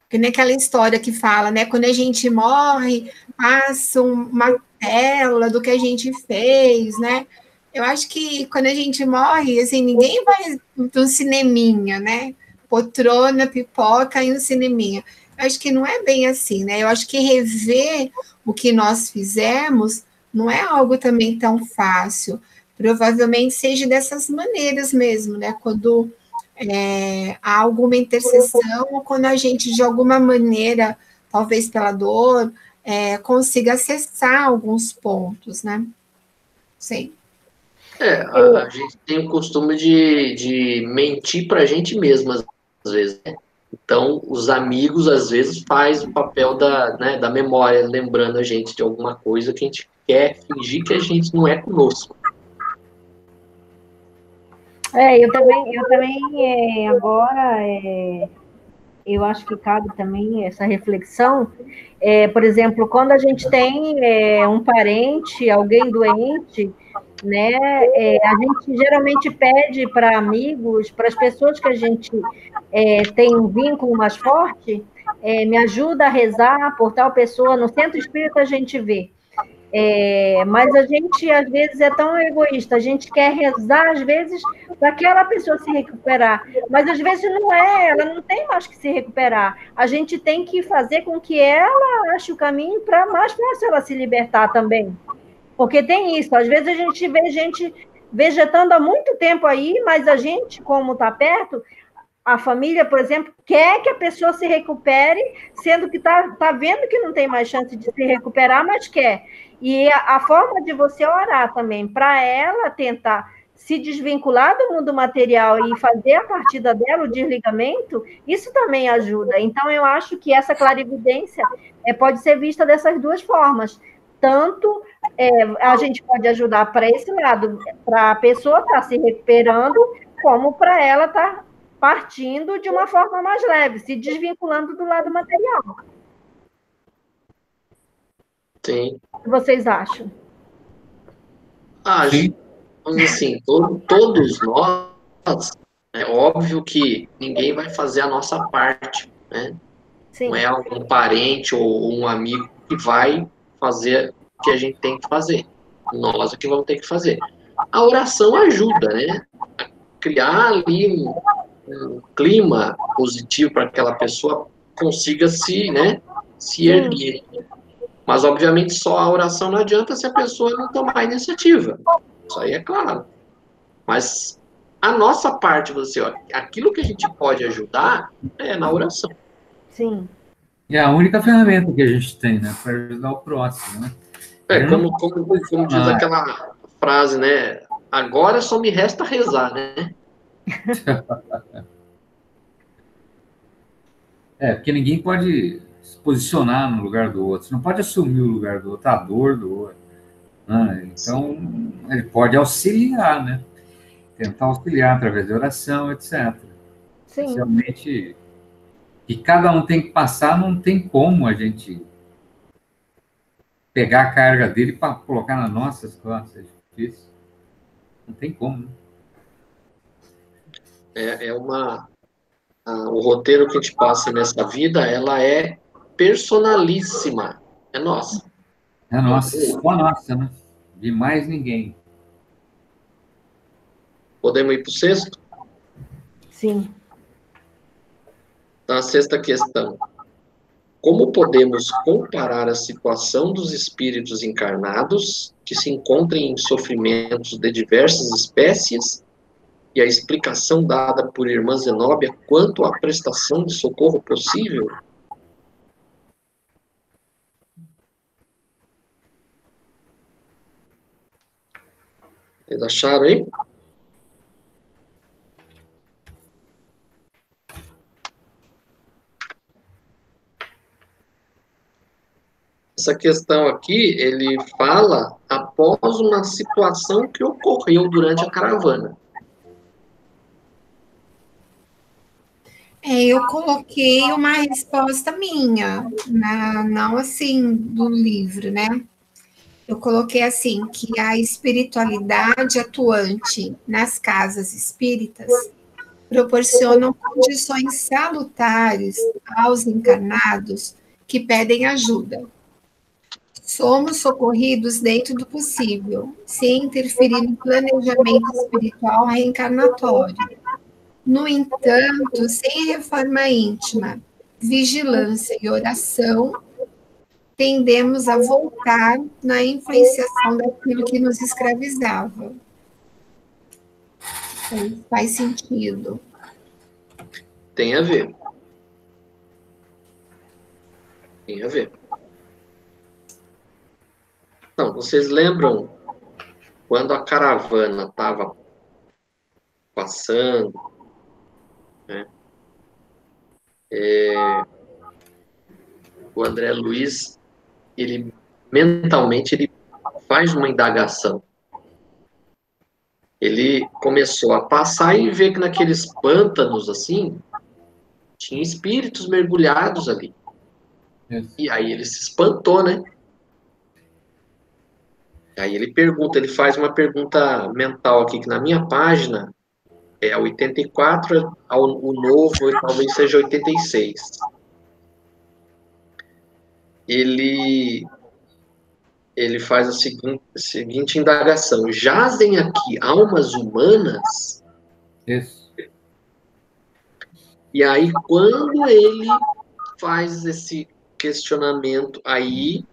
Que nem aquela história que fala, né? Quando a gente morre, passa uma tela do que a gente fez, né? Eu acho que quando a gente morre, assim, ninguém vai para um cineminha, né? Poltrona, pipoca e um cineminha. Eu acho que não é bem assim, né? Eu acho que rever o que nós fizemos não é algo também tão fácil. Provavelmente seja dessas maneiras mesmo, né? Quando há alguma intercessão, ou quando a gente, de alguma maneira, talvez pela dor, consiga acessar alguns pontos, né? Sei. A gente tem o costume de mentir para a gente mesmo, às vezes, né? Então, os amigos, às vezes, faz o papel da memória, lembrando a gente de alguma coisa que a gente quer fingir que a gente não é conosco. Eu também agora, eu acho que cabe também essa reflexão. Por exemplo, quando a gente tem um parente, alguém doente, né, a gente geralmente pede para amigos, para as pessoas que a gente tem um vínculo mais forte, me ajuda a rezar por tal pessoa. No centro espírita a gente vê. Mas a gente, às vezes, é tão egoísta, a gente quer rezar, às vezes, para aquela pessoa se recuperar, mas às vezes não ela não tem mais que se recuperar. A gente tem que fazer com que ela ache o caminho para mais fácil ela se libertar também. Porque tem isso, às vezes a gente vê gente vegetando há muito tempo aí, mas a gente, como está perto, a família, por exemplo, quer que a pessoa se recupere, sendo que está vendo que não tem mais chance de se recuperar, mas quer. E a forma de você orar também, para ela tentar se desvincular do mundo material e fazer a partida dela, o desligamento, isso também ajuda. Então, eu acho que essa clarividência pode ser vista dessas duas formas. Tanto a gente pode ajudar para esse lado, para a pessoa estar se recuperando, como para ela estar partindo de uma forma mais leve, se desvinculando do lado material. Sim. O que vocês acham? Sim. Assim, todos nós, é óbvio que ninguém vai fazer a nossa parte, né? Sim. Não é algum parente ou um amigo que vai fazer o que a gente tem que fazer. Nós é que vamos ter que fazer. A oração ajuda, né? A criar ali um clima positivo para que aquela pessoa consiga se erguer. Mas, obviamente, só a oração não adianta se a pessoa não tomar a iniciativa. Isso aí é claro. Mas a nossa parte, aquilo que a gente pode ajudar é na oração. Sim. É a única ferramenta que a gente tem, né, para ajudar o próximo, né? Como diz aquela frase, né? Agora só me resta rezar, né? Porque ninguém pode se posicionar no lugar do outro, você não pode assumir o lugar do outro, a dor do outro. Né? Então, ele pode auxiliar, né? Tentar auxiliar através de oração, etc. Sim. Realmente, que cada um tem que passar, não tem como a gente pegar a carga dele para colocar nas nossas costas. É difícil. Não tem como. Né? O roteiro que a gente passa nessa vida, ela é personalíssima. É nossa. É nossa, só nossa, né? De mais ninguém. Podemos ir para o sexto? Sim. Então, a sexta questão. Como podemos comparar a situação dos espíritos encarnados que se encontram em sofrimentos de diversas espécies e a explicação dada por irmã Zenóbia quanto à prestação de socorro possível? Vocês acharam aí? Essa questão aqui, ele fala após uma situação que ocorreu durante a caravana. eu coloquei uma resposta minha, não assim do livro, né? Eu coloquei assim, que a espiritualidade atuante nas casas espíritas proporcionam condições salutares aos encarnados que pedem ajuda. Somos socorridos dentro do possível, sem interferir no planejamento espiritual reencarnatório. No entanto, sem reforma íntima, vigilância e oração, tendemos a voltar na influenciação daquilo que nos escravizava. Então, faz sentido. Tem a ver. Tem a ver. Então, vocês lembram quando a caravana estava passando, né? O André Luiz, ele mentalmente ele faz uma indagação. Ele começou a passar e ver que naqueles pântanos assim tinha espíritos mergulhados ali. E aí ele se espantou, né? Aí ele pergunta, ele faz uma pergunta mental aqui, que na minha página é 84, o novo talvez seja 86. Ele faz a seguinte indagação: jazem aqui almas humanas? Isso. E aí, quando ele faz esse questionamento, aí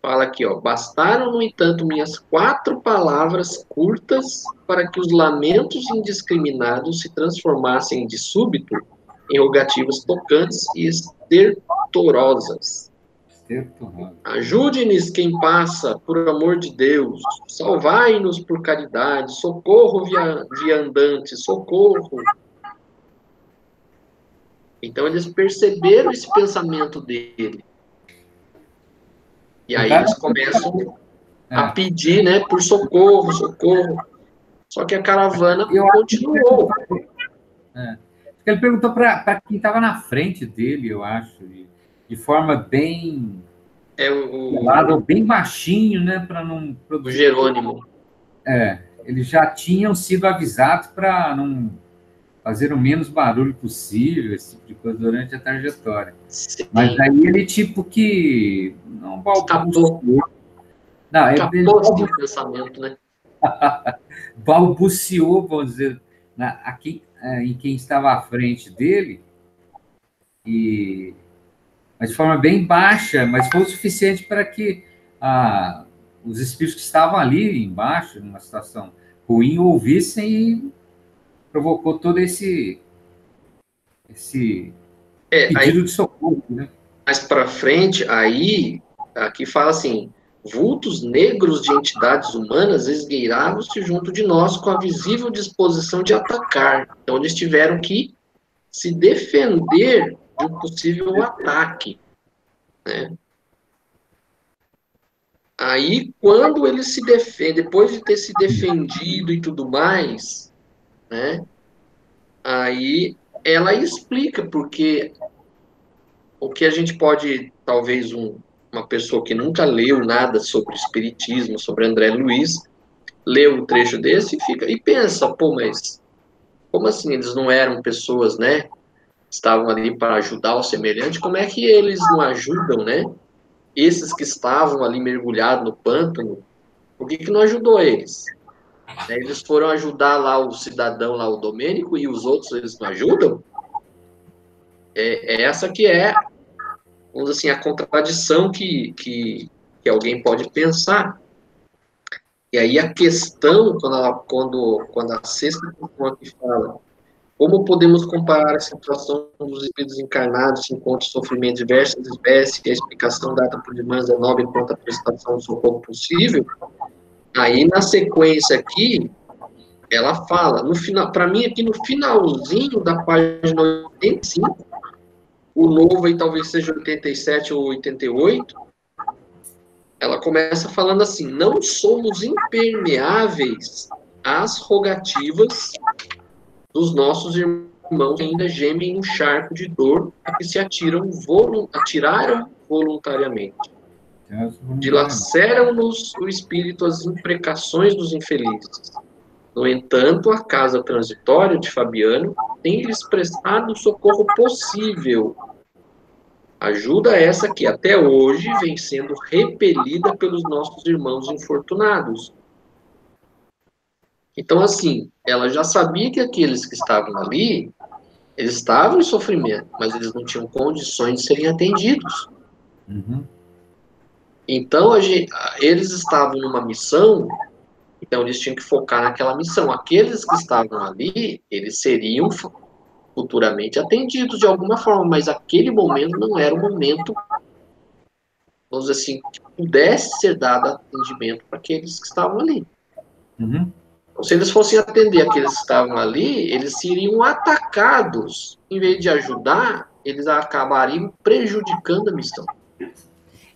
fala aqui, ó: bastaram, no entanto, minhas 4 palavras curtas para que os lamentos indiscriminados se transformassem de súbito em rogativas tocantes e estertorosas. Ajude-nos quem passa, por amor de Deus. Salvai-nos por caridade. Socorro, viandante, socorro. Então, eles perceberam esse pensamento dele. E aí eles começam a pedir, né, por socorro, socorro. Só que a caravana continuou. Ele perguntou para quem estava na frente dele, eu acho, de forma bem... bem baixinho, né, para não produzir... O Jerônimo. Eles já tinham sido avisados para não fazer o menos barulho possível, esse tipo de coisa, durante a trajetória. Sim. Mas aí ele, tipo que... não balbuciou. Não, ele pensamento, né? balbuciou, vamos dizer, em quem estava à frente dele, mas de forma bem baixa, mas foi o suficiente para que os espíritos que estavam ali embaixo, numa situação ruim, ouvissem e provocou todo esse pedido de socorro, né? Mais para frente, aqui fala assim: vultos negros de entidades humanas esgueiravam-se junto de nós com a visível disposição de atacar. Então, eles tiveram que se defender de um possível ataque, né? Aí, quando ele se defende, depois de ter se defendido e tudo mais, né? Aí ela explica porque o que a gente pode, talvez uma pessoa que nunca leu nada sobre espiritismo, sobre André Luiz, lê um trecho desse e pensa, pô, mas como assim eles não eram pessoas, né? Estavam ali para ajudar o semelhante, como é que eles não ajudam, né? Esses que estavam ali mergulhados no pântano, por que não ajudou eles? Eles foram ajudar lá o cidadão, lá o Domênico, e os outros eles não ajudam? Essa que é, vamos dizer assim, a contradição que alguém pode pensar. E aí a questão, quando a sexta questão aqui fala: como podemos comparar a situação dos espíritos encarnados que encontram sofrimento de diversas espécies, e a explicação dada por irmãs é nobre quanto à prestação do socorro possível? Aí, na sequência aqui, ela fala, no final, para mim, aqui no finalzinho da página 85, o novo aí talvez seja 87 ou 88, ela começa falando assim: não somos impermeáveis às rogativas dos nossos irmãos irmãos ainda gemem no charco de dor a que se atiraram voluntariamente. Dilaceram-nos o espírito as imprecações dos infelizes. No entanto, a casa transitória de Fabiano tem-lhes prestado o socorro possível. Ajuda essa que até hoje vem sendo repelida pelos nossos irmãos infortunados. Então, assim, ela já sabia que aqueles que estavam ali, eles estavam em sofrimento, mas eles não tinham condições de serem atendidos. Uhum. Então, eles estavam numa missão, então eles tinham que focar naquela missão. Aqueles que estavam ali, eles seriam futuramente atendidos de alguma forma, mas aquele momento não era o momento, vamos dizer assim, que pudesse ser dado atendimento para aqueles que estavam ali. Uhum. Então, se eles fossem atender aqueles que estavam ali, eles seriam atacados. Em vez de ajudar, eles acabariam prejudicando a missão.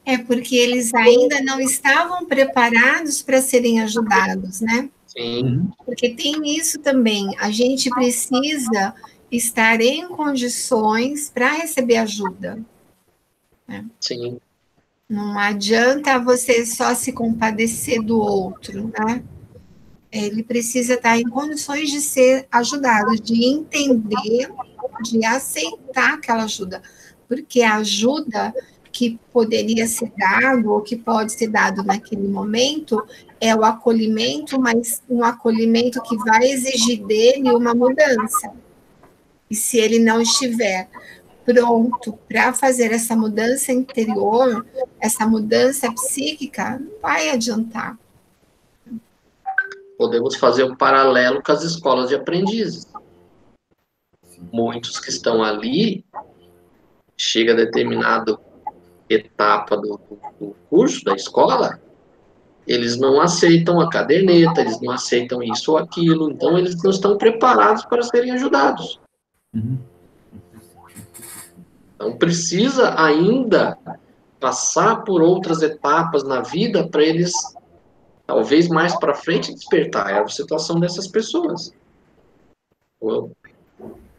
É porque eles ainda não estavam preparados para serem ajudados, né? Sim. Porque tem isso também. A gente precisa estar em condições para receber ajuda. Né? Sim. Não adianta você só se compadecer do outro, né? Ele precisa estar em condições de ser ajudado, de entender, de aceitar aquela ajuda. Porque a ajuda que poderia ser dado, ou que pode ser dado naquele momento, é o acolhimento, mas um acolhimento que vai exigir dele uma mudança. E se ele não estiver pronto para fazer essa mudança interior, essa mudança psíquica, não vai adiantar. Podemos fazer um paralelo com as escolas de aprendizes. Muitos que estão ali, chega a determinada etapa do curso, da escola, eles não aceitam a caderneta, eles não aceitam isso ou aquilo, então eles não estão preparados para serem ajudados. Uhum. Então precisa ainda passar por outras etapas na vida para eles, talvez mais para frente, despertar. É a situação dessas pessoas.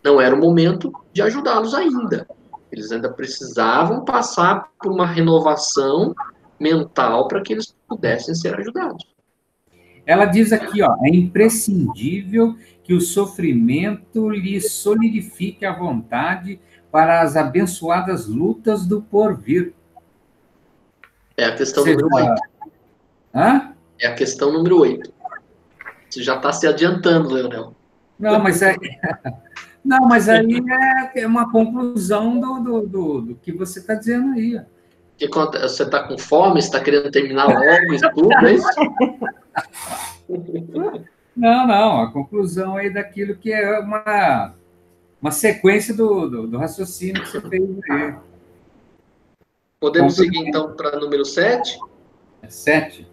Não era o momento de ajudá-los ainda. Eles ainda precisavam passar por uma renovação mental para que eles pudessem ser ajudados. Ela diz aqui, ó, é imprescindível que o sofrimento lhe solidifique a vontade para as abençoadas lutas do porvir. É a questão número 8. Hã? É a questão número 8. Você já está se adiantando, Leonel. Não, mas aí é uma conclusão do que você está dizendo aí. Que você está com fome, você está querendo terminar logo isso tudo, é isso? Não, a conclusão aí daquilo que é uma sequência do raciocínio que você fez aí. Podemos seguir, então, para número 7? 7.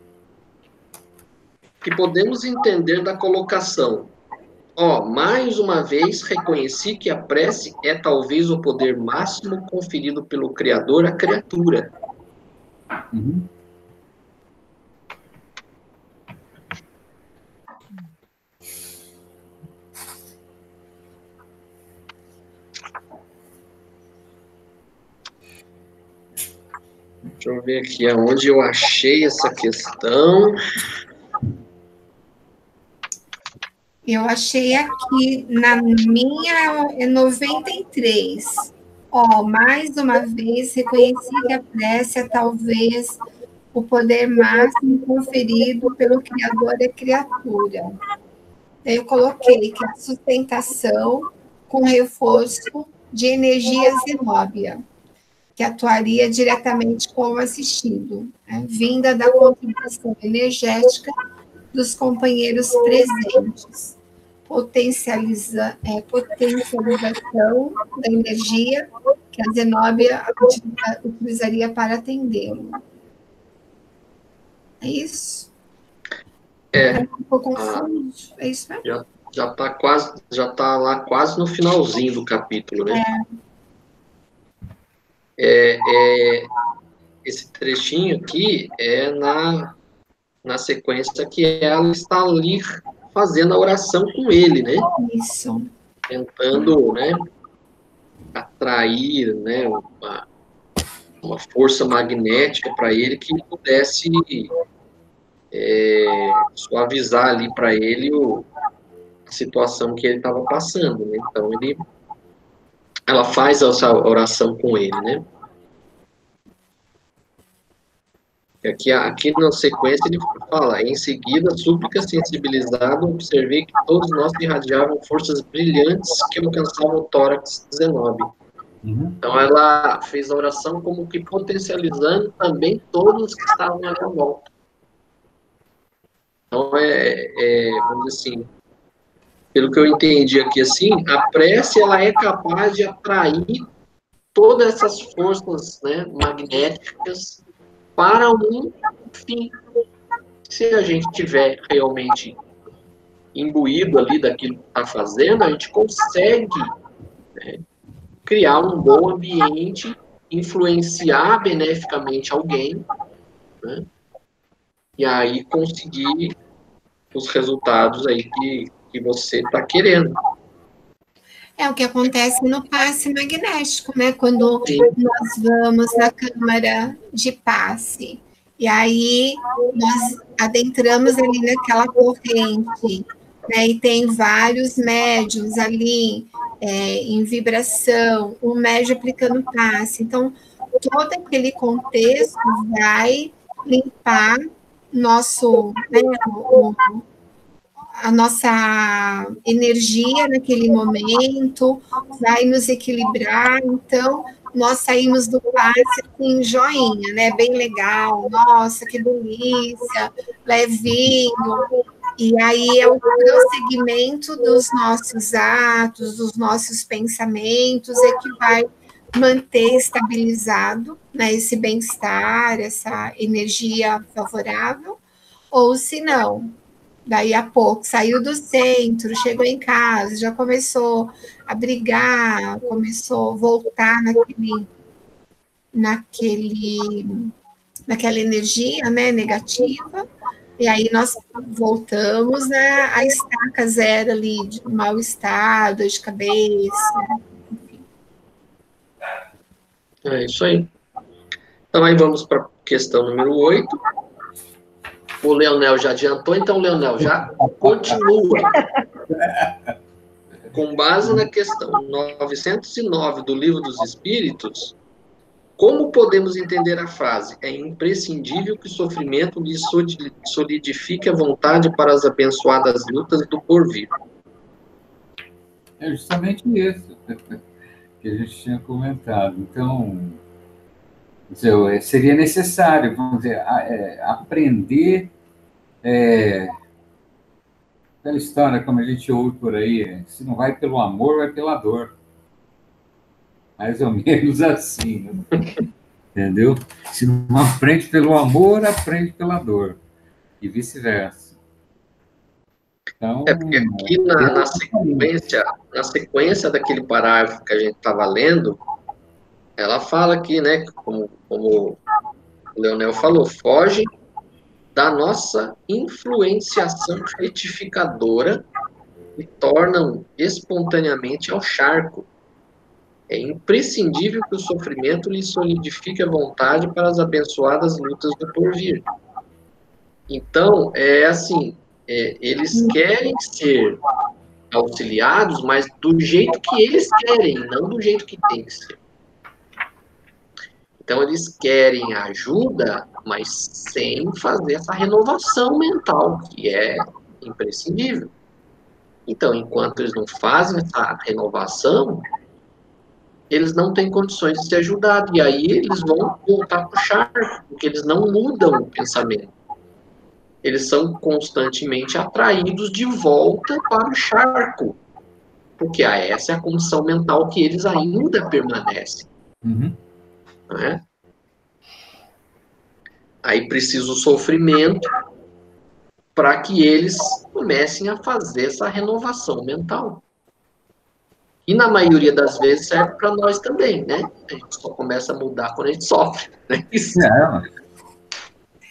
Que podemos entender da colocação. Mais uma vez reconheci que a prece é talvez o poder máximo conferido pelo Criador à criatura. Uhum. Deixa eu ver aqui aonde eu achei essa questão. Eu achei aqui, na minha é 93. Mais uma vez, reconheci que a prece é talvez o poder máximo conferido pelo Criador da criatura. Eu coloquei que a sustentação com reforço de energia zenóbia, que atuaria diretamente com o assistido, vinda da contribuição energética dos companheiros presentes, potencialização da energia que a Zenóbia utilizaria para atendê-lo. É isso? Ficou confuso? É isso mesmo? Já está lá quase no finalzinho do capítulo, né? Esse trechinho aqui é na sequência que ela está ali fazendo a oração com ele, né? Isso. tentando, né, atrair, né, uma força magnética para ele que pudesse suavizar ali para ele a situação que ele estava passando, né? Então ela faz essa oração com ele, né? Aqui na sequência ele fala, em seguida, súplica sensibilizada, observei que todos nós irradiavam forças brilhantes que alcançavam o tórax 19. Então ela fez a oração como que potencializando também todos que estavam ali à volta. Então vamos dizer assim, pelo que eu entendi aqui assim, a prece ela é capaz de atrair todas essas forças, né, magnéticas para um fim. Se a gente tiver realmente imbuído ali daquilo que está fazendo, a gente consegue, né, criar um bom ambiente, influenciar beneficamente alguém, né, e aí conseguir os resultados aí que você está querendo. É o que acontece no passe magnético, né? Quando nós vamos na câmara de passe, e aí nós adentramos ali naquela corrente, né? E tem vários médiums ali em vibração, um médium aplicando passe. Então, todo aquele contexto vai limpar nosso, né, a nossa energia naquele momento, vai nos equilibrar. Então, nós saímos do passe assim, joinha, né? Bem legal, nossa, que delícia, levinho. E aí é o prosseguimento dos nossos atos, dos nossos pensamentos, é que vai manter estabilizado, né, esse bem-estar, essa energia favorável, ou se não, daí a pouco saiu do centro, chegou em casa, já começou a brigar, começou a voltar naquela energia, né, negativa, e aí nós voltamos, né, à estaca zero ali, de mal-estar, dor de cabeça. É isso aí. Então aí vamos para a questão número 8. O Leonel já adiantou, então, Leonel, já continua. Com base na questão 909 do Livro dos Espíritos, como podemos entender a frase? É imprescindível que o sofrimento lhe solidifique a vontade para as abençoadas lutas do porvir. É justamente isso que a gente tinha comentado. Então, seria necessário, vamos dizer, aprender aquela história, como a gente ouve por aí, se não vai pelo amor, vai pela dor. Mais ou menos assim, né? Entendeu? Se não aprende pelo amor, aprende pela dor. E vice-versa. Então, porque aqui na sequência daquele parágrafo que a gente estava lendo, ela fala aqui, né, como o Leonel falou, foge da nossa influenciação retificadora e tornam espontaneamente ao charco. É imprescindível que o sofrimento lhe solidifique a vontade para as abençoadas lutas do porvir. Então, eles querem ser auxiliados, mas do jeito que eles querem, não do jeito que tem que ser. Então, eles querem ajuda, mas sem fazer essa renovação mental, que é imprescindível. Então, enquanto eles não fazem essa renovação, eles não têm condições de ser ajudados. E aí eles vão voltar para o charco, porque eles não mudam o pensamento. Eles são constantemente atraídos de volta para o charco, porque essa é a condição mental que eles ainda permanecem. Uhum. Né? Aí precisa o sofrimento para que eles comecem a fazer essa renovação mental. E na maioria das vezes serve para nós também, né? A gente só começa a mudar quando a gente sofre. Né?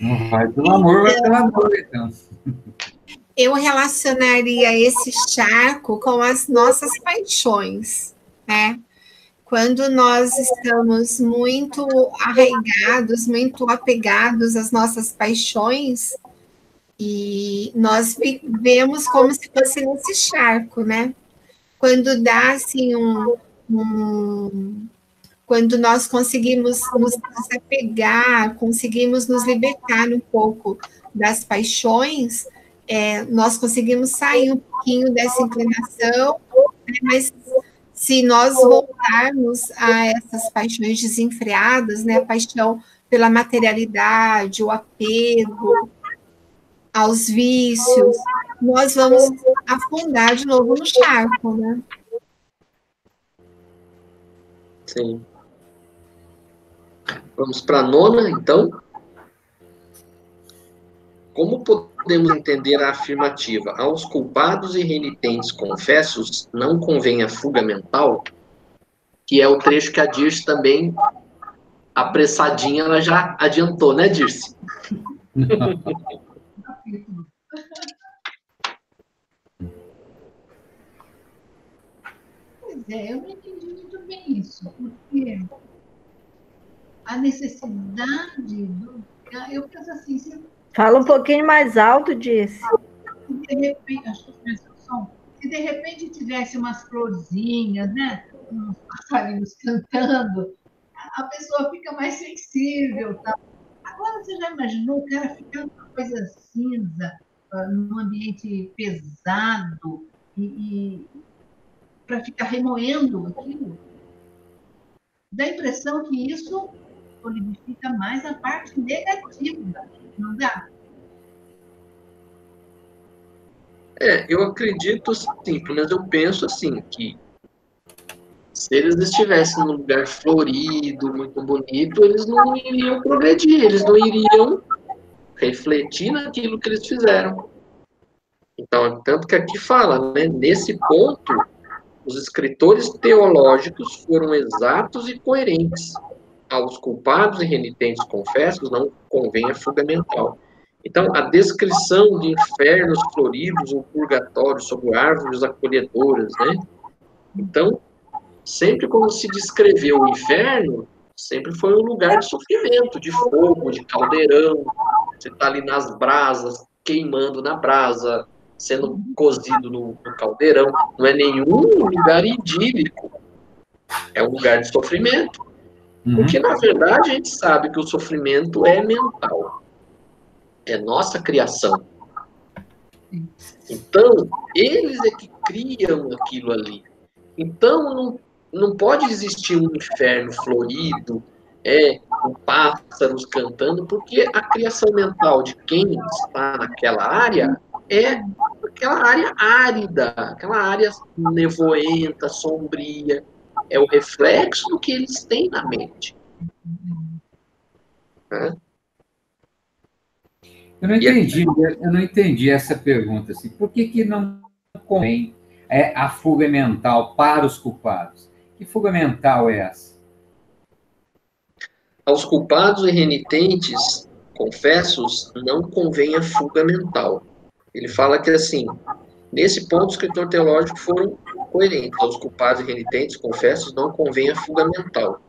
Não vai pelo amor, vai pela dor, então. eu relacionaria esse charco com as nossas paixões, né? Quando nós estamos muito arraigados, muito apegados às nossas paixões, e nós vivemos como se fosse nesse charco, né? Quando dá assim quando nós conseguimos nos desapegar, conseguimos nos libertar um pouco das paixões, nós conseguimos sair um pouquinho dessa inclinação, né? Mas se nós voltarmos a essas paixões desenfreadas, né? A paixão pela materialidade, o apego aos vícios, nós vamos afundar de novo no charco, né? Sim. Vamos para a nona, então. Como podemos entender a afirmativa? Aos culpados e renitentes confessos não convém a fuga mental, que é o trecho que a Dirce também, apressadinha, ela já adiantou, né, Dirce? Pois é, eu não entendi muito bem isso, porque a necessidade do... Eu penso assim, Fala um pouquinho mais alto disso. de repente, acho que foi o som, se de repente tivesse umas florzinhas, né? Uns passarinhos cantando, a pessoa fica mais sensível, tá? Agora você já imaginou o cara ficar uma coisa cinza, num ambiente pesado, e para ficar remoendo aquilo? Dá a impressão que isso solidifica mais a parte negativa, não dá? Eu acredito, sim, pelo menos eu penso assim, que se eles estivessem num lugar florido, muito bonito, eles não iriam progredir, eles não iriam refletir naquilo que eles fizeram. Então, tanto que aqui fala, né, nesse ponto, os escritores teológicos foram exatos e coerentes. Aos culpados e renitentes confessos não convém a fuga mental. Então, a descrição de infernos floridos ou purgatórios sob árvores acolhedoras, né? Então, sempre quando se descreveu o inferno, sempre foi um lugar de sofrimento, de fogo, de caldeirão. Você está ali nas brasas, queimando na brasa, sendo cozido no caldeirão. Não é nenhum lugar idílico. É um lugar de sofrimento. Porque, na verdade, a gente sabe que o sofrimento é mental. É nossa criação. Então, eles é que criam aquilo ali. Então, não pode existir um inferno florido, com pássaros cantando, porque a criação mental de quem está naquela área é aquela área árida, aquela área nevoenta, sombria. É o reflexo do que eles têm na mente. Eu não entendi essa pergunta. Assim, por que não convém a fuga mental para os culpados? Que fuga mental é essa? Aos culpados e renitentes, confessos, não convém a fuga mental. Ele fala que, assim, nesse ponto, o escritor teológico foram coerentes. Aos culpados e renitentes, confessos, não convém a fuga mental.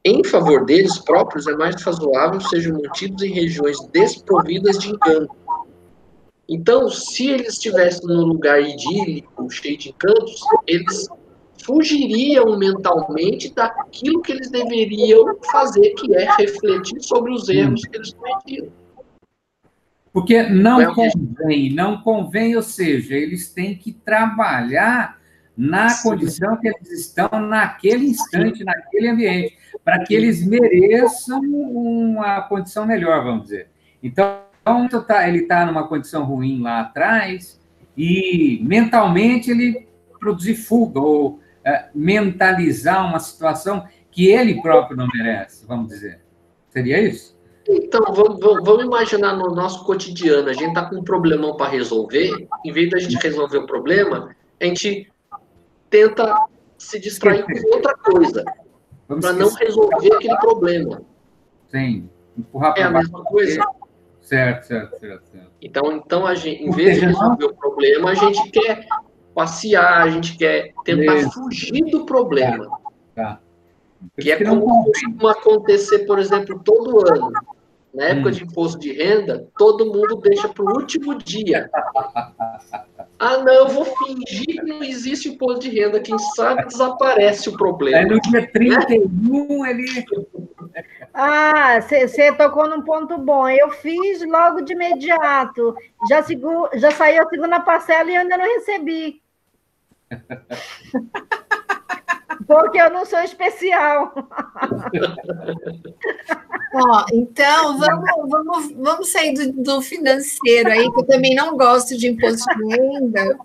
Em favor deles próprios, é mais razoável sejam mantidos em regiões desprovidas de engano. Então, se eles estivessem num lugar idílico, cheio de encantos, eles fugiriam mentalmente daquilo que eles deveriam fazer, que é refletir sobre os erros que eles cometiam. Porque não convém, ou seja, eles têm que trabalhar na condição que eles estão naquele instante, naquele ambiente, para que eles mereçam uma condição melhor, vamos dizer. Então, ele está numa condição ruim lá atrás e mentalmente ele produzir fuga ou mentalizar uma situação que ele próprio não merece, vamos dizer. Seria isso? Então, vamos imaginar no nosso cotidiano, a gente está com um problemão para resolver, em vez da gente resolver o problema, a gente tenta se distrair com outra coisa, para não resolver aquele problema. Sim, empurrar para baixo. É a mesma coisa. Certo, certo, certo, certo. Então a gente, em vez de resolver o problema, a gente quer passear, a gente quer tentar fugir do problema. Tá. Que é como costuma acontecer, por exemplo, todo ano. Na época de imposto de renda, todo mundo deixa para o último dia. Ah, não, eu vou fingir que não existe imposto de renda. Quem sabe desaparece o problema. Aí no dia 31 ele... Ah, você tocou num ponto bom. Eu fiz logo de imediato. Já saiu a segunda parcela e eu ainda não recebi. Porque eu não sou especial. Ó, então, vamos sair do financeiro aí, que eu também não gosto de imposto de renda.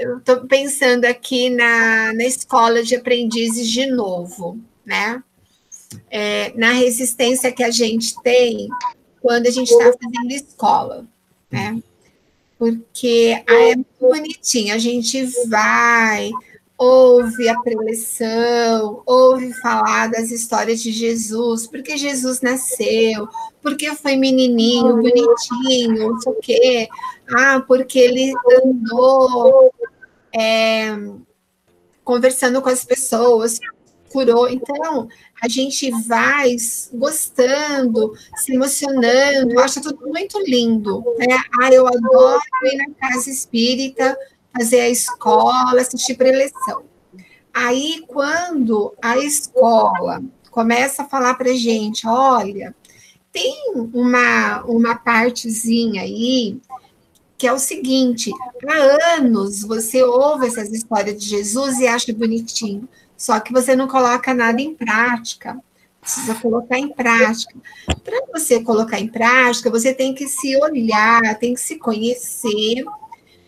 Eu estou pensando aqui na escola de aprendizes de novo, né? Na resistência que a gente tem quando a gente está fazendo escola, né? Porque é muito bonitinho, a gente vai, ouve a preleção, ouve falar das histórias de Jesus, porque Jesus nasceu, porque foi menininho, bonitinho, não sei o quê, porque ele andou conversando com as pessoas, curou. Então, a gente vai gostando, se emocionando, acha tudo muito lindo, né? Eu adoro ir na casa espírita, fazer a escola, assistir preleção. Aí, quando a escola começa a falar para a gente, olha, tem uma partezinha aí que é o seguinte, há anos você ouve essas histórias de Jesus e acha bonitinho, só que você não coloca nada em prática. Precisa colocar em prática. Para você colocar em prática, você tem que se olhar, tem que se conhecer,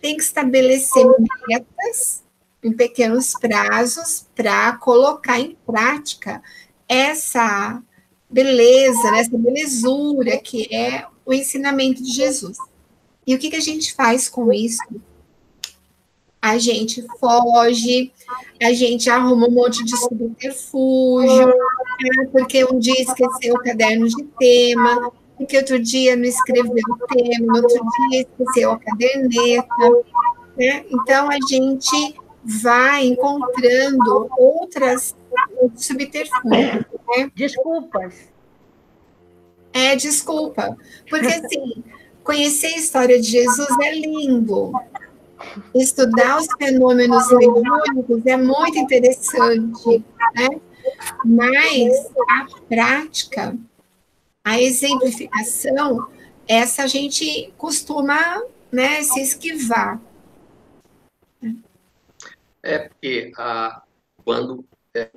tem que estabelecer metas em pequenos prazos para colocar em prática essa beleza, essa belezura que é o ensinamento de Jesus. E o que a gente faz com isso? A gente foge, a gente arruma um monte de subterfúgio, porque um dia esqueceu o caderno de tema, porque outro dia não escreveu o tema, no outro dia esqueceu a caderneta, né? Então, a gente vai encontrando outros subterfúgios. Né? Desculpas. Desculpa. Porque, assim, conhecer a história de Jesus é lindo. Estudar os fenômenos mediúnicos é muito interessante, né? Mas a prática, a exemplificação, essa a gente costuma, né, se esquivar. Porque quando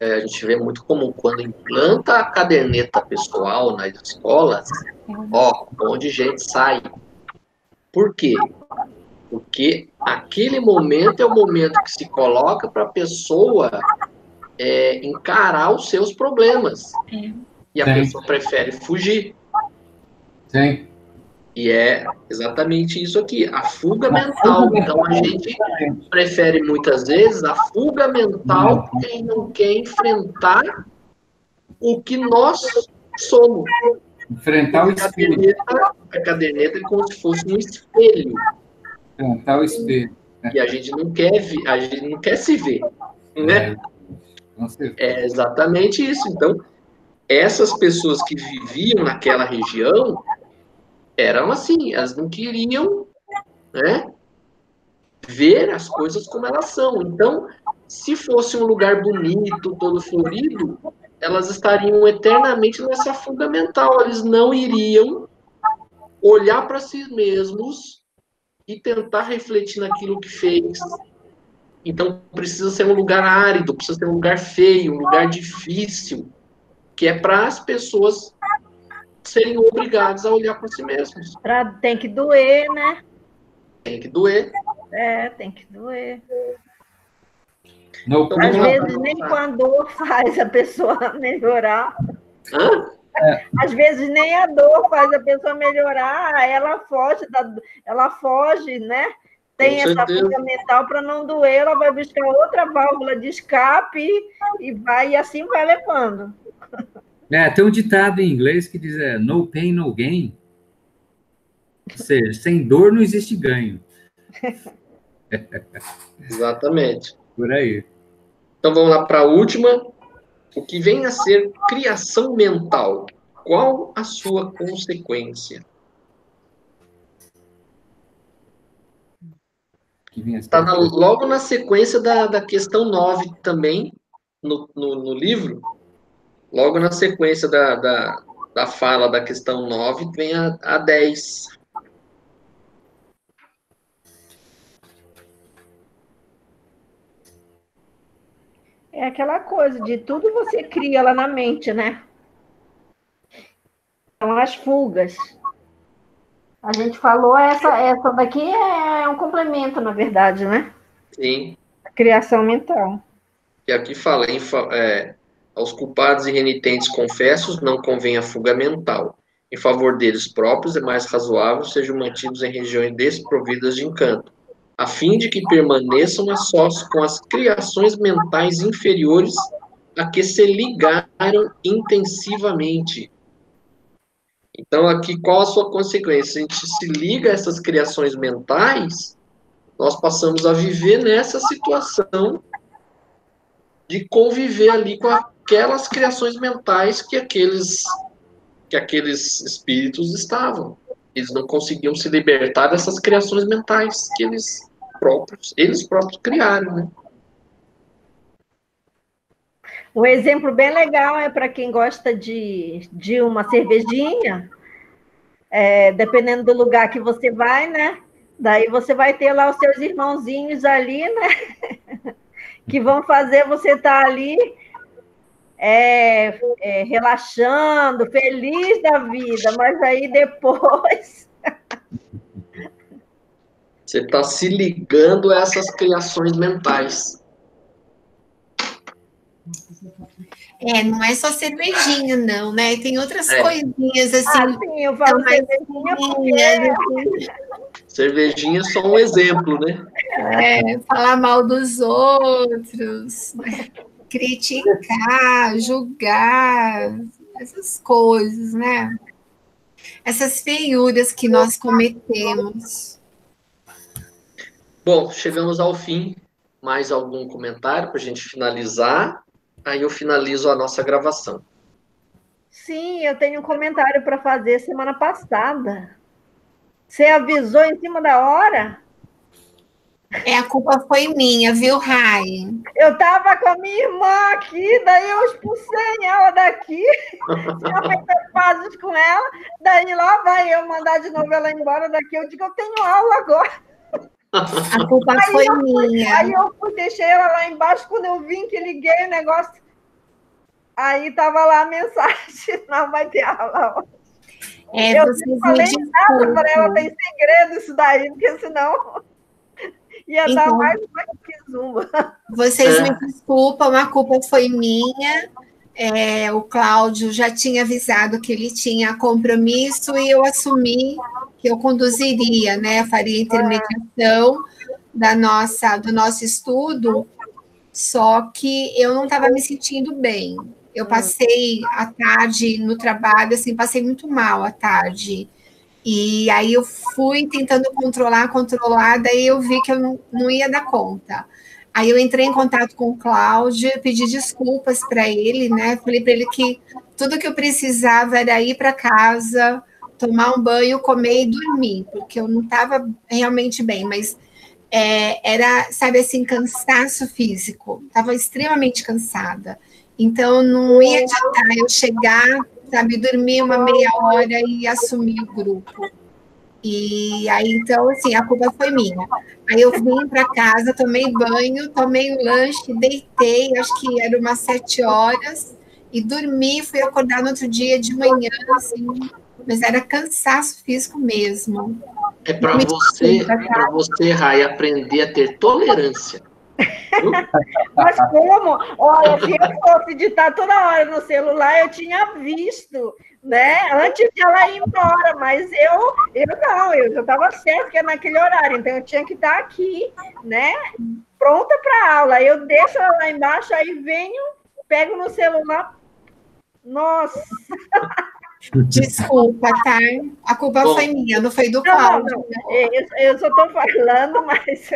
a gente vê muito comum, quando implanta a caderneta pessoal nas escolas, um monte de gente sai. Por quê? Porque aquele momento é o momento que se coloca para a pessoa encarar os seus problemas. E a pessoa prefere fugir. Sim. E é exatamente isso aqui, a fuga mental. Então, a gente prefere, muitas vezes, a fuga mental porque a gente não quer enfrentar o que nós somos. Enfrentar o espelho. A caderneta é como se fosse um espelho. Enfrentar o espelho. E a gente não quer se ver. Né? É exatamente isso. Então, essas pessoas que viviam naquela região eram assim, elas não queriam, né, ver as coisas como elas são. Então, se fosse um lugar bonito, todo florido, elas estariam eternamente nessa fuga mental. Eles não iriam olhar para si mesmos e tentar refletir naquilo que fez. Então, precisa ser um lugar árido, precisa ser um lugar feio, um lugar difícil, que é para as pessoas serem obrigadas a olhar para si mesmos. Tem que doer, né? Tem que doer. Tem que doer. Então, às vezes nem com a dor faz a pessoa melhorar. Às vezes nem a dor faz a pessoa melhorar, ela foge, né? Tem essa fuga mental para não doer, ela vai buscar outra válvula de escape e assim vai levando. Tem um ditado em inglês que diz no pain, no gain. Ou seja, sem dor não existe ganho. Exatamente. Por aí. Então vamos lá para a última. O que vem a ser criação mental? Qual a sua consequência? Está logo na sequência da questão 9 também, no livro. Logo na sequência da fala da questão 9, vem a 10. É aquela coisa de tudo você cria lá na mente, né? São as fugas. A gente falou, essa daqui é um complemento, na verdade, né? Sim. A criação mental. E aqui fala, aos culpados e renitentes confessos não convém a fuga mental. Em favor deles próprios é mais razoável sejam mantidos em regiões desprovidas de encanto, a fim de que permaneçam a sós com as criações mentais inferiores a que se ligaram intensivamente. Então, aqui, qual a sua consequência? Se a gente se liga a essas criações mentais, nós passamos a viver nessa situação de conviver ali com aquelas criações mentais que aqueles espíritos estavam. Eles não conseguiam se libertar dessas criações mentais que eles próprios criaram, né? Um exemplo bem legal é para quem gosta de uma cervejinha, dependendo do lugar que você vai, né? Daí você vai ter lá os seus irmãozinhos ali, né? Que vão fazer você estar ali relaxando, feliz da vida, mas aí depois... Você está se ligando a essas criações mentais. Não é só cervejinha, não, né? Tem outras coisinhas assim. Sim, eu falo cervejinha porque... Cervejinha é só um exemplo, né? Falar mal dos outros, criticar, julgar, essas coisas, né? Essas feiuras que nós cometemos. Bom, chegamos ao fim. Mais algum comentário para a gente finalizar? Aí eu finalizo a nossa gravação. Sim, eu tenho um comentário para fazer semana passada. Você avisou em cima da hora? A culpa foi minha, viu, Rai? Eu estava com a minha irmã aqui, daí eu expulsei ela daqui, tinha feito as pazes com ela, daí lá vai eu mandar de novo ela embora daqui, eu digo, eu tenho aula agora. A culpa foi minha. Aí eu deixei ela lá embaixo, quando eu vim que liguei o negócio, aí estava lá a mensagem, não vai ter aula hoje. Eu não falei nada para ela, tem segredo isso daí, porque senão ia dar mais que zumba. Vocês me desculpam, a culpa foi minha. O Cláudio já tinha avisado que ele tinha compromisso e eu assumi que eu conduziria, né? Faria intermediação do nosso estudo, só que eu não estava me sentindo bem. Eu passei a tarde no trabalho, assim, passei muito mal à tarde. E aí eu fui tentando controlar, daí eu vi que eu não ia dar conta. Aí eu entrei em contato com o Cláudio, pedi desculpas para ele, né? Falei para ele que tudo que eu precisava era ir para casa, tomar um banho, comer e dormir, porque eu não estava realmente bem, mas era, sabe assim, cansaço físico. Estava extremamente cansada. Então não ia adiantar eu chegar, sabe, dormir uma meia hora e assumir o grupo. E aí, então, assim, a culpa foi minha. Aí eu vim para casa, tomei banho, tomei um lanche, deitei, acho que era umas 7 horas, e dormi, fui acordar no outro dia de manhã, assim, mas era cansaço físico mesmo. É para você, Rai, aprender a ter tolerância. Mas como? Olha, se eu fosse digitar toda hora no celular, eu tinha visto, né? Antes de ela ir embora, mas eu já estava certo que é naquele horário, então eu tinha que estar aqui, né? Pronta para a aula. Eu deixo ela lá embaixo, aí venho, pego no celular, Nossa! Desculpa, tá? A culpa foi minha, não foi do Cláudio. Eu só estou falando, mas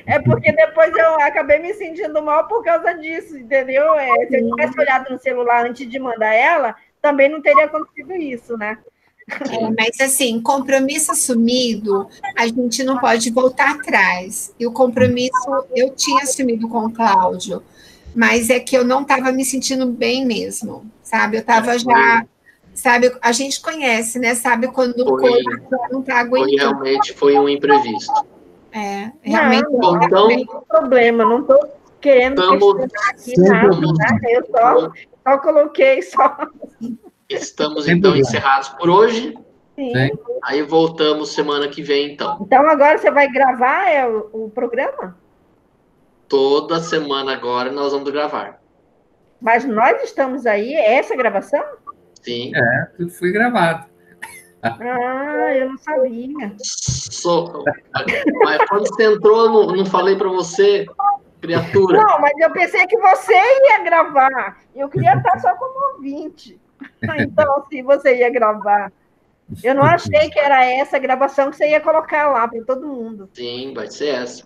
é porque depois eu acabei me sentindo mal por causa disso, entendeu? Se eu tivesse olhado no celular antes de mandar ela, também não teria acontecido isso, né? Mas assim, compromisso assumido, a gente não pode voltar atrás. E o compromisso eu tinha assumido com o Cláudio, mas é que eu não estava me sentindo bem mesmo, sabe? Eu estava já, sabe? A gente conhece, né? Sabe quando o corpo não está aguentando. Realmente foi um imprevisto. Realmente. Não tem problema, não estou querendo questionar aqui nada, né? Eu só coloquei só. Estamos, então, encerrados por hoje. Sim. Aí voltamos semana que vem, então. Então, agora você vai gravar o programa? Toda semana agora nós vamos gravar. Mas nós estamos aí? É essa gravação? Sim. Tudo foi gravado. Eu não sabia. Mas quando você entrou, não falei para você, criatura. Não, mas eu pensei que você ia gravar. Eu queria estar só como ouvinte. Então, se você ia gravar. Eu não achei que era essa gravação que você ia colocar lá para todo mundo. Sim, vai ser essa.